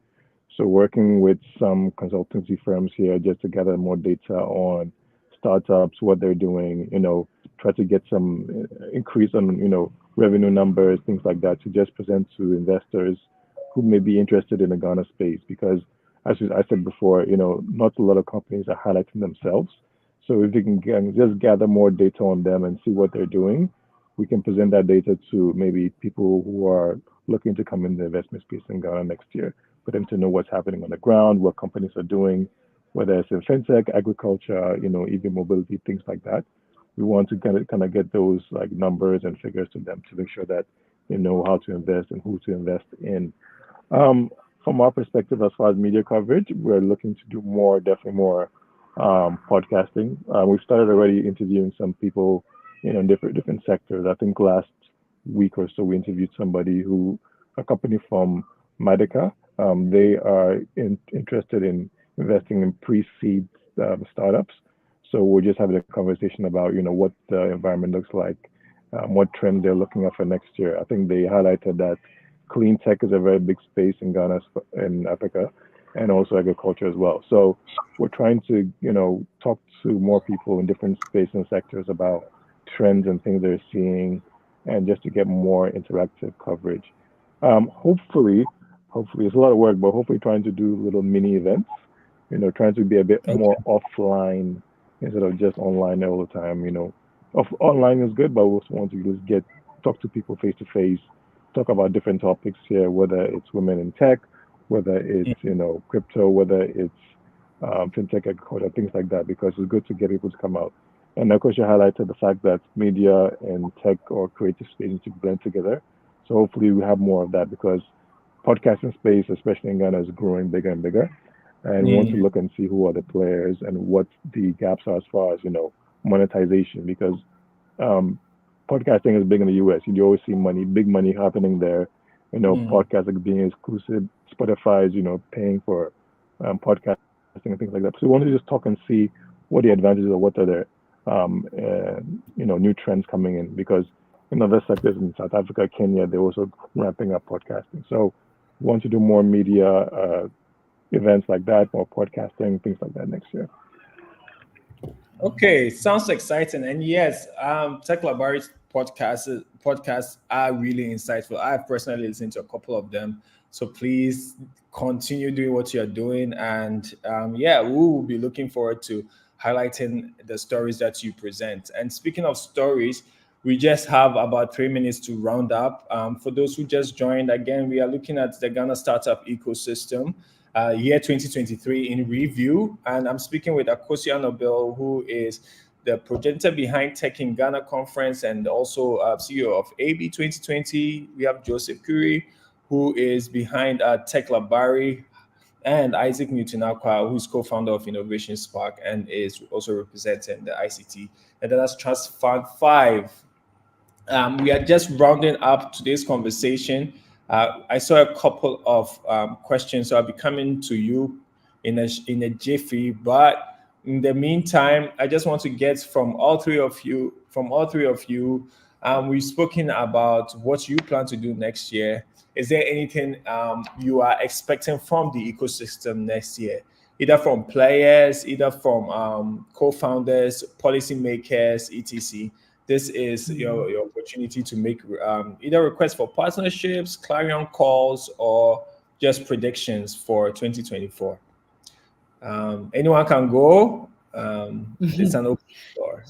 So working with some consultancy firms here just to gather more data on startups, what they're doing, try to get some increase on, revenue numbers, things like that, to just present to investors who may be interested in the Ghana space. Because as I said before, not a lot of companies are highlighting themselves. So if we can just gather more data on them and see what they're doing, we can present that data to maybe people who are looking to come in the investment space in Ghana next year, for them to know what's happening on the ground, what companies are doing, whether it's in fintech, agriculture, even mobility, things like that. We want to kind of get those like numbers and figures to them to make sure that they know how to invest and who to invest in. From our perspective, as far as media coverage, we're looking to do definitely more podcasting. We've started already interviewing some people, in different sectors. I think last week or so we interviewed a company from Medica. They are interested in investing in pre-seed startups. So we're just having a conversation about, what the environment looks like, what trend they're looking at for next year. I think they highlighted that clean tech is a very big space in Ghana, in Africa, and also agriculture as well. So we're trying to, talk to more people in different spaces and sectors about trends and things they're seeing, and just to get more interactive coverage. Hopefully it's a lot of work, but hopefully trying to do little mini events, trying to be a bit more offline instead of just online all the time. Online is good, but we also want to just talk to people face to face, talk about different topics here, whether it's women in tech, whether it's crypto, whether it's fintech, agriculture, things like that, because it's good to get people to come out. And of course, you highlighted the fact that media and tech or creative space need to blend together. So hopefully we have more of that, because podcasting space, especially in Ghana, is growing bigger and bigger. And we want to look and see who are the players and what the gaps are as far as, monetization, because podcasting is big in the US. You always see big money happening there. Podcasts like being exclusive. Spotify is, paying for podcasting and things like that. So we want to just talk and see what the advantages are, what are the new trends coming in, because in other sectors in South Africa, Kenya, they're also ramping up podcasting. So we want to do more media events like that, more podcasting, things like that next year. Okay, sounds exciting. And yes, Tech Larbari's podcasts are really insightful. I've personally listened to a couple of them. So please continue doing what you're doing. And we will be looking forward to highlighting the stories that you present. And speaking of stories, we just have about 3 minutes to round up. For those who just joined, again, we are looking at the Ghana startup ecosystem, year 2023 in review. And I'm speaking with Akosua Annobil, who is the projector behind Tech in Ghana conference and also CEO of AB 2020. We have Joseph Kuuire, who is behind Tech Larbari, and Isaac Newton Acquah, who's co-founder of Innovation Spark and is also representing the ICT and that's Trust Fund 5. We are just rounding up today's conversation. I saw a couple of questions, so I'll be coming to you in a jiffy. But in the meantime, I just want to get from all three of you. We've spoken about what you plan to do next year. Is there anything you are expecting from the ecosystem next year, either from players, either from co-founders, policymakers, etc.? This is your opportunity to make either requests for partnerships, clarion calls, or just predictions for 2024. Anyone can go. It's an open door.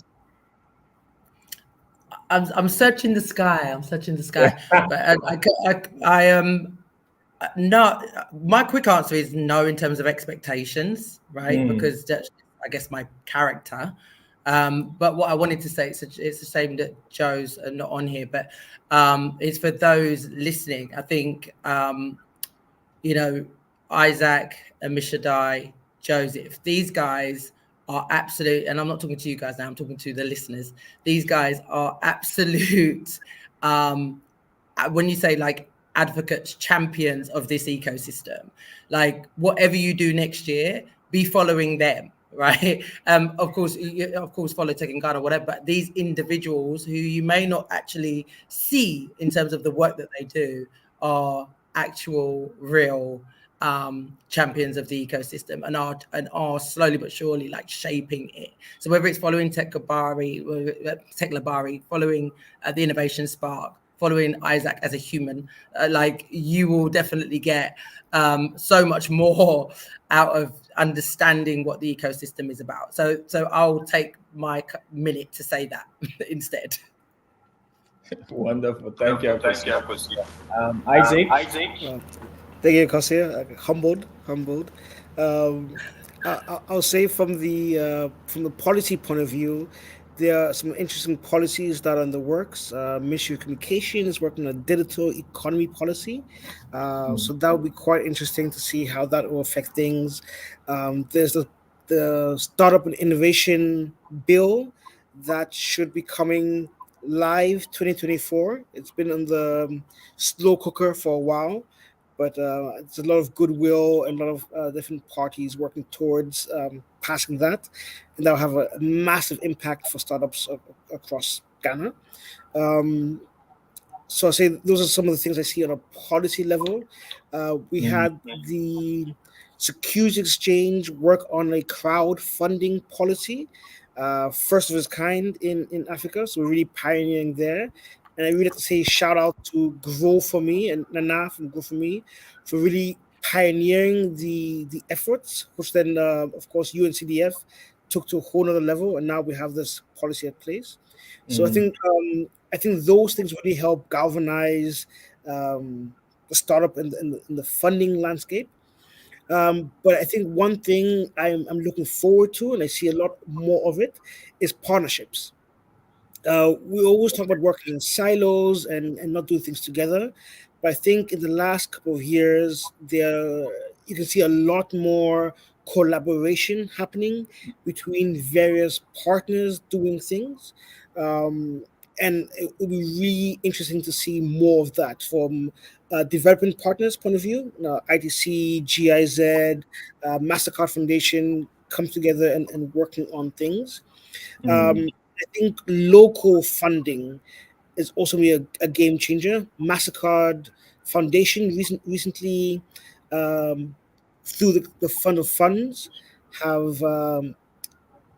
I'm searching the sky. But I am no. My quick answer is no in terms of expectations, right? Because that's, I guess, my character. But what I wanted to say, it's a shame that Joe's not on here, but it's for those listening. I think, Isaac, Ammishaddai, Joseph, these guys are absolute, and I'm not talking to you guys now, I'm talking to the listeners. These guys are absolute, when you say like advocates, champions of this ecosystem, like whatever you do next year, be following them. Right. Of course, follow Tech in Ghana, whatever. But these individuals who you may not actually see in terms of the work that they do are actual, real champions of the ecosystem and are slowly but surely like shaping it. So whether it's following Tech Larbari, following the Innovation Spark, following Isaac as a human, like you will definitely get so much more out of understanding what the ecosystem is about. So I'll take my minute to say that instead. Wonderful. Thank you, Akosua. Isaac. Thank you, Akosua. Humbled. I'll say from the policy point of view, there are some interesting policies that are in the works. Ministry of Communication is working on a digital economy policy, so that will be quite interesting to see how that will affect things. There's the startup and innovation bill that should be coming live 2024. It's been on the slow cooker for a while, but it's a lot of goodwill and a lot of different parties working towards passing that, and that will have a massive impact for startups across Ghana. So I say those are some of the things I see on a policy level. We had the Securities Exchange work on a crowdfunding policy, first of its kind in Africa. So we're really pioneering there. And I really have to say shout out to Grow For Me and Nana from Grow For Me for really pioneering the efforts, which then, of course, UNCDF took to a whole other level. And now we have this policy in place. So I think those things really help galvanize the startup and the funding landscape. But I think one thing I'm looking forward to, and I see a lot more of it, is partnerships. We always talk about working in silos and not doing things together. But I think in the last couple of years, you can see a lot more collaboration happening between various partners doing things. And it will be really interesting to see more of that from development partners' point of view. ITC, GIZ, MasterCard Foundation come together and working on things. I think local funding is also a game changer. MasterCard Foundation recently, through the Fund of Funds, have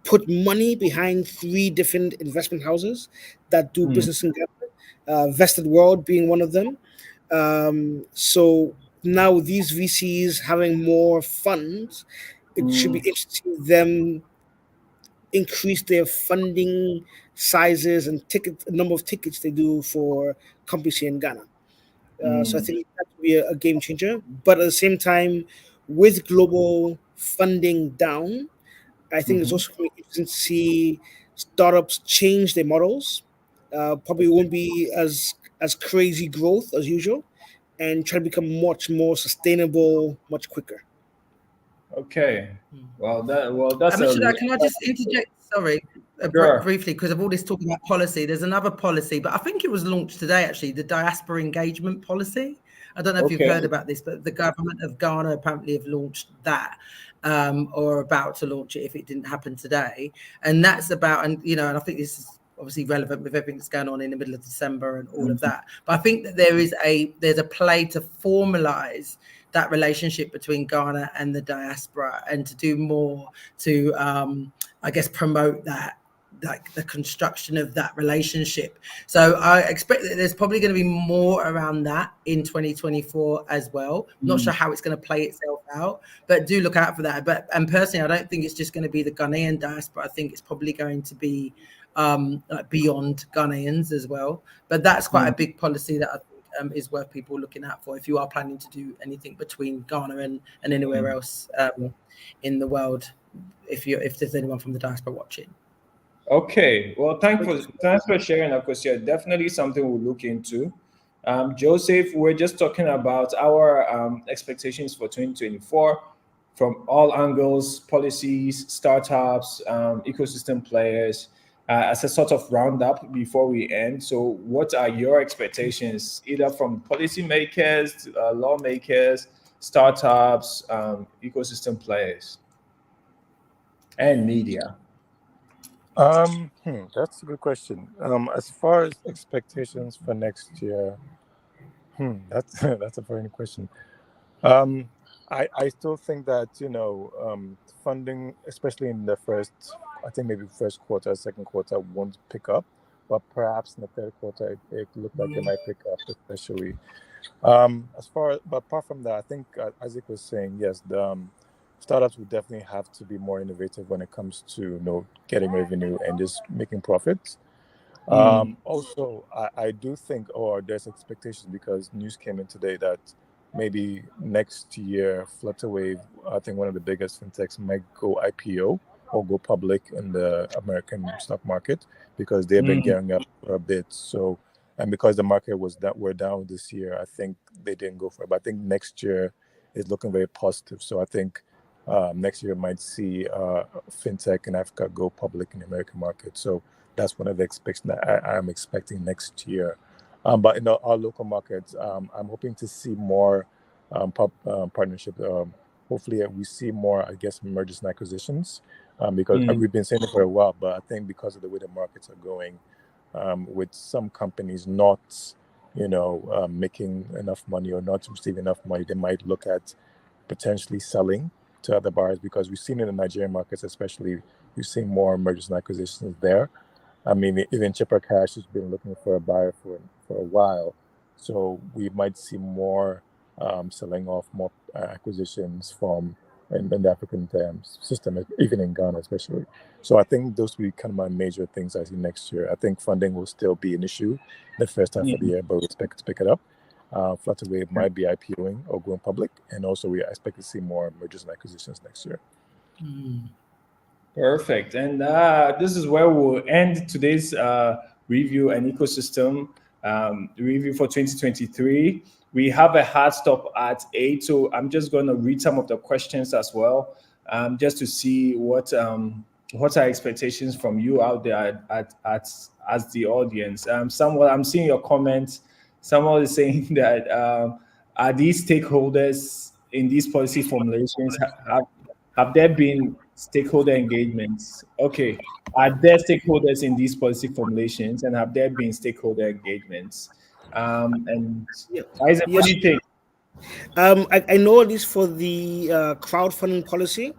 put money behind 3 different investment houses that do business in Ghana, Vested World being one of them. So now these VCs having more funds, it should be interesting to see them increase their funding sizes and number of tickets they do for companies here in Ghana. So I think that would be a game changer. But at the same time, with global funding down, I think it's also going to be interesting to see startups change their models. Probably won't be as crazy growth as usual, and try to become much more sustainable, much quicker. Okay. Well, that's Ammishaddai, can I just interject? Sorry, Sure. briefly, because of all this talking about policy. There's another policy, but I think it was launched today, actually, the diaspora engagement policy. I don't know if you've heard about this, but the government of Ghana apparently have launched that, or about to launch it if it didn't happen today. And that's about, and I think this is obviously relevant with everything that's going on in the middle of December and all of that. But I think that there's a play to formalize that relationship between Ghana and the diaspora, and to do more to, I guess, promote that, like the construction of that relationship. So I expect that there's probably going to be more around that in 2024 as well. Not sure how it's going to play itself out, but do look out for that. And personally, I don't think it's just going to be the Ghanaian diaspora. I think it's probably going to be like beyond Ghanaians as well. But that's quite a big policy that I think is worth people looking out for if you are planning to do anything between Ghana and anywhere else in the world, if there's anyone from the diaspora watching. Okay, well, thanks for sharing, Akosua. Definitely something we'll look into. Joseph, we're just talking about our expectations for 2024 from all angles: policies, startups, ecosystem players, as a sort of roundup before we end. So what are your expectations, either from policymakers, lawmakers, startups, ecosystem players, and media? That's a good question. As far as expectations for next year, that's a very good question. I still think that funding, especially in the first, I think maybe first quarter, second quarter, won't pick up, but perhaps in the third quarter it looked like it might pick up, especially. But apart from that, I think Isaac was saying yes, the startups will definitely have to be more innovative when it comes to getting revenue and just making profits. Also, I do think, or there's expectations because news came in today that maybe next year, Flutterwave, I think one of the biggest fintechs, might go IPO or go public in the American stock market because they've been gearing up for a bit. So, and because the market were down this year, I think they didn't go for it. But I think next year is looking very positive. So I think next year might see fintech in Africa go public in the American market. So that's one of the expectations that I'm expecting next year. But in our local markets, I'm hoping to see more partnership. Hopefully, we see more, I guess, mergers and acquisitions because we've been saying it for a while. But I think because of the way the markets are going, with some companies not, making enough money or not receiving enough money, they might look at potentially selling to other buyers because we've seen in the Nigerian markets, especially, we've seen more mergers and acquisitions there. I mean, even Chipper Cash has been looking for a buyer for a while. So we might see more selling off, more acquisitions from in the African system, even in Ghana especially. So I think those will be kind of my major things I see next year. I think funding will still be an issue the first half of the year, but we expect to pick it up. Flutterwave might be IPOing or going public. And also we expect to see more mergers and acquisitions next year. Perfect. And this is where we'll end today's review and ecosystem review for 2023. We have a hard stop at 8, so I'm just going to read some of the questions as well, just to see what are expectations from you out there as the audience. Someone, I'm seeing your comments. Someone is saying that are these stakeholders in these policy formulations have there been stakeholder engagements? Okay, are there stakeholders in these policy formulations, and have there been stakeholder engagements? And Isaac, what do you think? I know at least for the crowdfunding policy,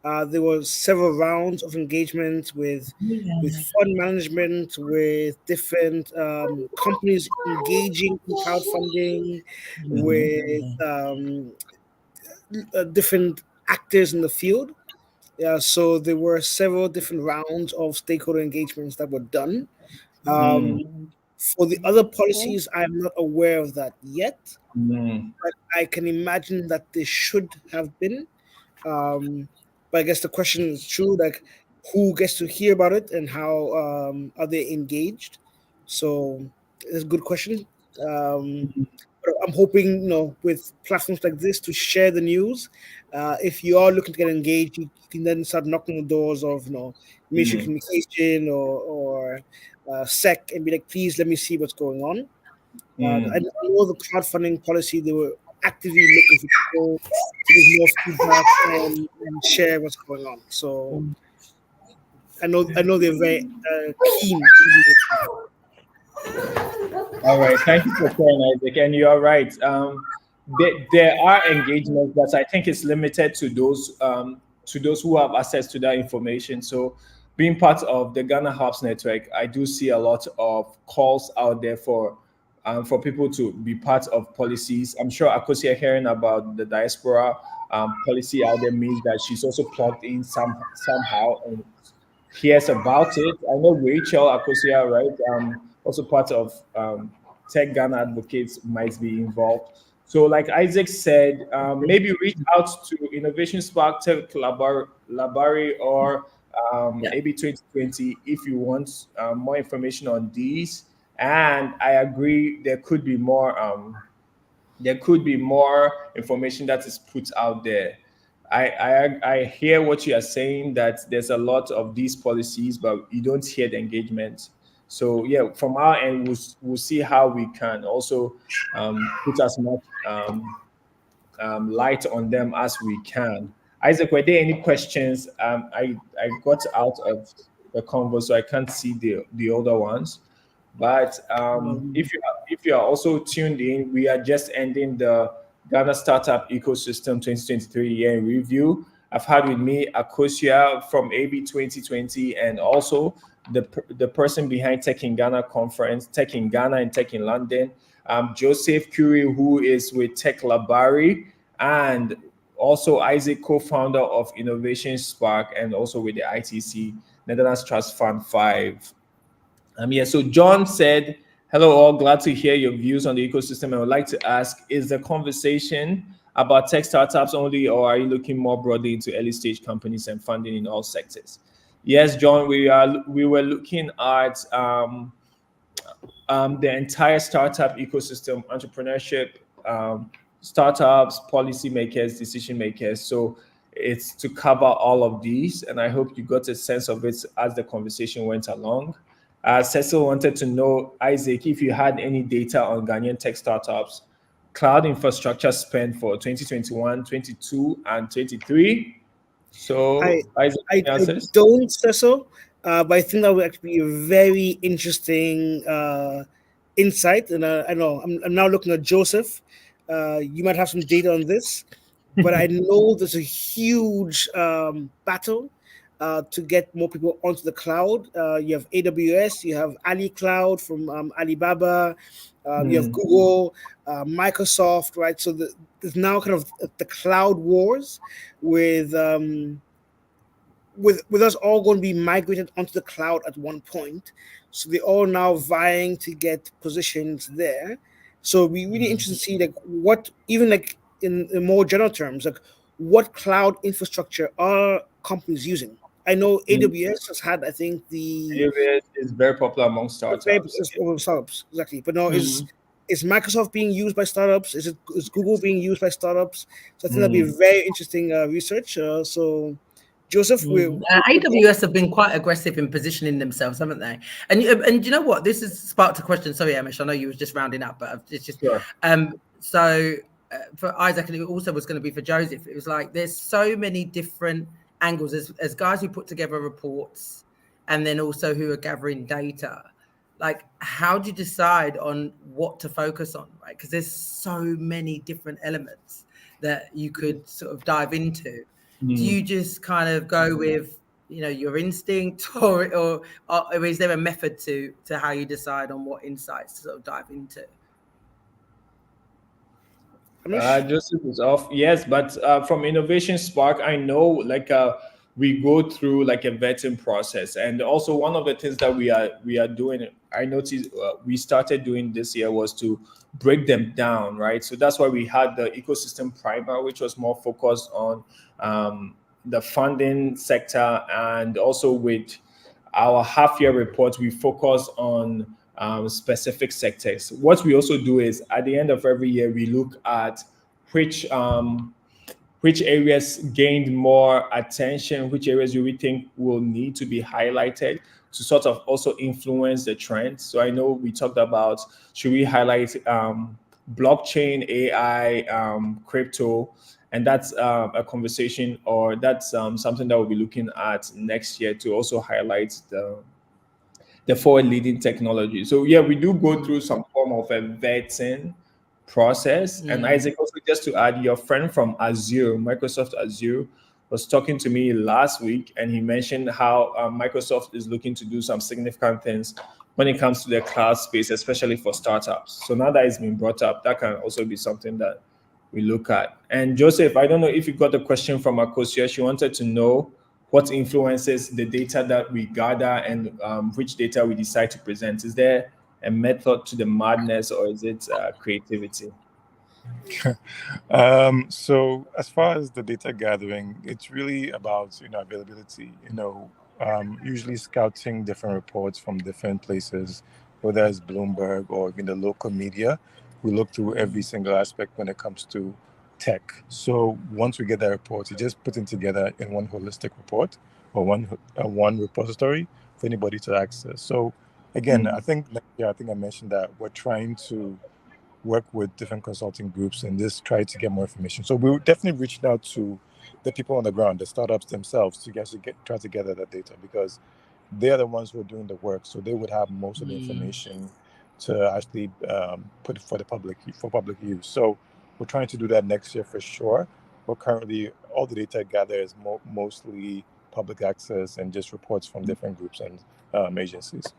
there were several rounds of engagement with fund management, with different companies engaging in crowdfunding, with different actors in the field. So there were several different rounds of stakeholder engagements that were done. For the other policies, I'm not aware of that yet, but I can imagine that they should have been. But I guess the question is true, like who gets to hear about it and how are they engaged? So it's a good question. But I'm hoping, with platforms like this to share the news. If you are looking to get engaged, you can then start knocking the doors of, Ministry of Communication or SEC and be like, please let me see what's going on. I know the crowdfunding policy, they were actively looking for people to give more feedback and share what's going on. So I know they're very keen. All right, thank you for sharing, Isaac. And you are right. There are engagements, but I think it's limited to those who have access to that information. So, being part of the Ghana Hubs network, I do see a lot of calls out there for people to be part of policies. I'm sure Akosua hearing about the diaspora policy out there means that she's also plugged in somehow and hears about it. I know Rachel Akosua, right? Also part of Tech Ghana Advocates might be involved. So, like Isaac said, maybe reach out to Innovation Spark, Tech Larbari, or AB 2020 if you want more information on these. And I agree, there could be more information that is put out there. I hear what you are saying, that there's a lot of these policies, but you don't hear the engagement. So yeah, from our end, we'll see how we can also put as much light on them as we can. Isaac, were there any questions? I got out of the convo, so I can't see the older ones. But if you are also tuned in, we are just ending the Ghana Startup Ecosystem 2023 year in review. I've had with me Akosua from AB 2020, and also the person behind Tech in Ghana conference, Tech in Ghana and Tech in London, Joseph Kuuire, who is with Tech Larbari, and also Isaac, co-founder of Innovation Spark, and also with the ITC Netherlands Trust Fund 5. So John said, hello all, glad to hear your views on the ecosystem. I would like to ask, is the conversation about tech startups only, or are you looking more broadly into early stage companies and funding in all sectors? Yes, John, we were looking at the entire startup ecosystem, entrepreneurship, startups, policymakers, decision makers. So it's to cover all of these, and I hope you got a sense of it as the conversation went along. Cecil wanted to know, Isaac, if you had any data on Ghanaian tech startups, cloud infrastructure spend for 2021, 22, and 23. So, Isaac, I answers? don't say so, but I think that would actually be a very interesting insight. And I know I'm now looking at Joseph. You might have some data on this, but I know there's a huge battle to get more people onto the cloud. You have AWS, you have Ali Cloud from Alibaba, you have Google, Microsoft, right? So there's now kind of the cloud wars with us all going to be migrated onto the cloud at one point. So they're all now vying to get positions there. So it'll be really interesting to see like what, even like in more general terms, like what cloud infrastructure are companies using. I know AWS has had, I think AWS is very popular among startups. Startups, exactly. But no, is Microsoft being used by startups? Is Google being used by startups? So I think that'd be very interesting research. So Joseph, AWS have been quite aggressive in positioning themselves, haven't they? And you know what? This has sparked a question. Sorry, Amish, I know you was just rounding up, but it's just sure. So for Isaac, and it also was going to be for Joseph. It was like there's so many different angles as guys who put together reports, and then also who are gathering data. Like, how do you decide on what to focus on, right? Because there's so many different elements that you could sort of dive into. Do you just kind of go with, your instinct, or is there a method to how you decide on what insights to sort of dive into? Joseph is off. Yes, but from Innovation Spark, I know we go through like a vetting process, and also one of the things that we are doing, I noticed we started doing this year, was to break them down, right? So that's why we had the ecosystem primer, which was more focused on the funding sector, and also with our half-year report, we focus on specific sectors. What we also do is at the end of every year, we look at which areas gained more attention, which areas do we think will need to be highlighted to sort of also influence the trend. So I know we talked about, should we highlight blockchain, AI, crypto, and that's a conversation, or that's something that we'll be looking at next year to also highlight the forward-leading technology. So yeah, we do go through some form of a vetting process. And Isaac, also just to add, your friend from Azure, Microsoft Azure, was talking to me last week, and he mentioned how Microsoft is looking to do some significant things when it comes to the cloud space, especially for startups. So now that it's been brought up, that can also be something that we look at. And Joseph, I don't know if you got a question from Akosua. She wanted to know what influences the data that we gather, and which data we decide to present. Is there a method to the madness, or is it creativity? So as far as the data gathering, it's really about availability. Usually scouting different reports from different places, whether it's Bloomberg or even the local media. We look through every single aspect when it comes to tech. So once we get that report, you just put it together in one holistic report, or one repository for anybody to access. So again, I think I mentioned that we're trying to work with different consulting groups and just try to get more information. So we're definitely reaching out to the people on the ground, the startups themselves, to try to gather that data, because they're the ones who are doing the work. So they would have most of the information to actually put for public use. So we're trying to do that next year for sure. But currently, all the data I gather is mostly public access and just reports from different groups and agencies.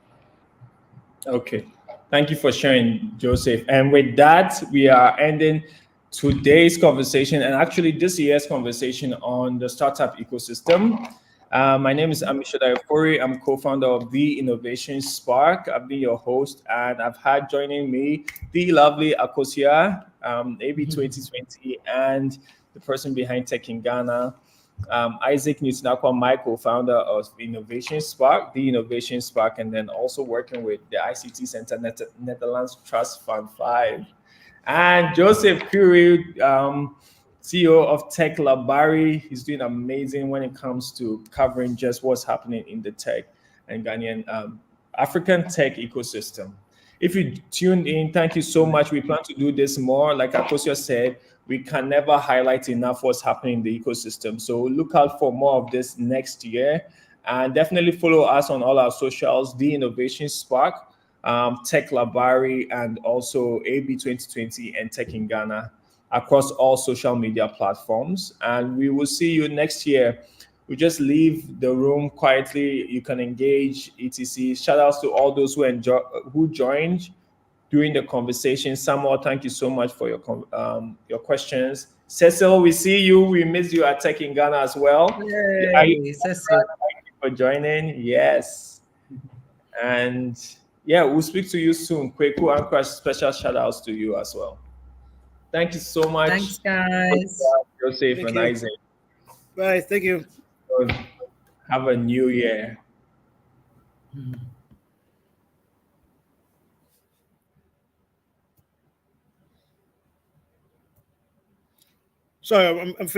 Okay. Thank you for sharing, Joseph. And with that, we are ending today's conversation and actually this year's conversation on the startup ecosystem. My name is Ammishaddai Ofori. I'm co-founder of The Innovation Spark. I've been your host, and I've had joining me the lovely Akosua, AB 2020, and the person behind Tech in Ghana, Isaac Newton Acquah, my co-founder of Innovation Spark, The Innovation Spark, and then also working with the ICT Center Netherlands Trust Fund 5. And Joseph Kuuire, CEO of Tech Larbari. He's doing amazing when it comes to covering just what's happening in the tech and Ghanaian African tech ecosystem. If you tuned in, thank you so much. We plan to do this more. Like Akosua said, we can never highlight enough what's happening in the ecosystem. So look out for more of this next year. And definitely follow us on all our socials, The Innovation Spark, Tech Larbari, and also AB 2020 and Tech in Ghana across all social media platforms. And we will see you next year. We just leave the room quietly. You can engage, etc. Shout outs to all those who joined during the conversation. Samuel, thank you so much for your questions. Cecil, we see you. We miss you at Tech in Ghana as well. Yay, Cecil. Thank you for joining. Yes. And yeah, we'll speak to you soon. Kweku and Crash, special shout outs to you as well. Thank you so much. Thanks, guys. Joseph Thank and you. Isaac. Bye. Thank you. Have a new year. Sorry, I'm finished.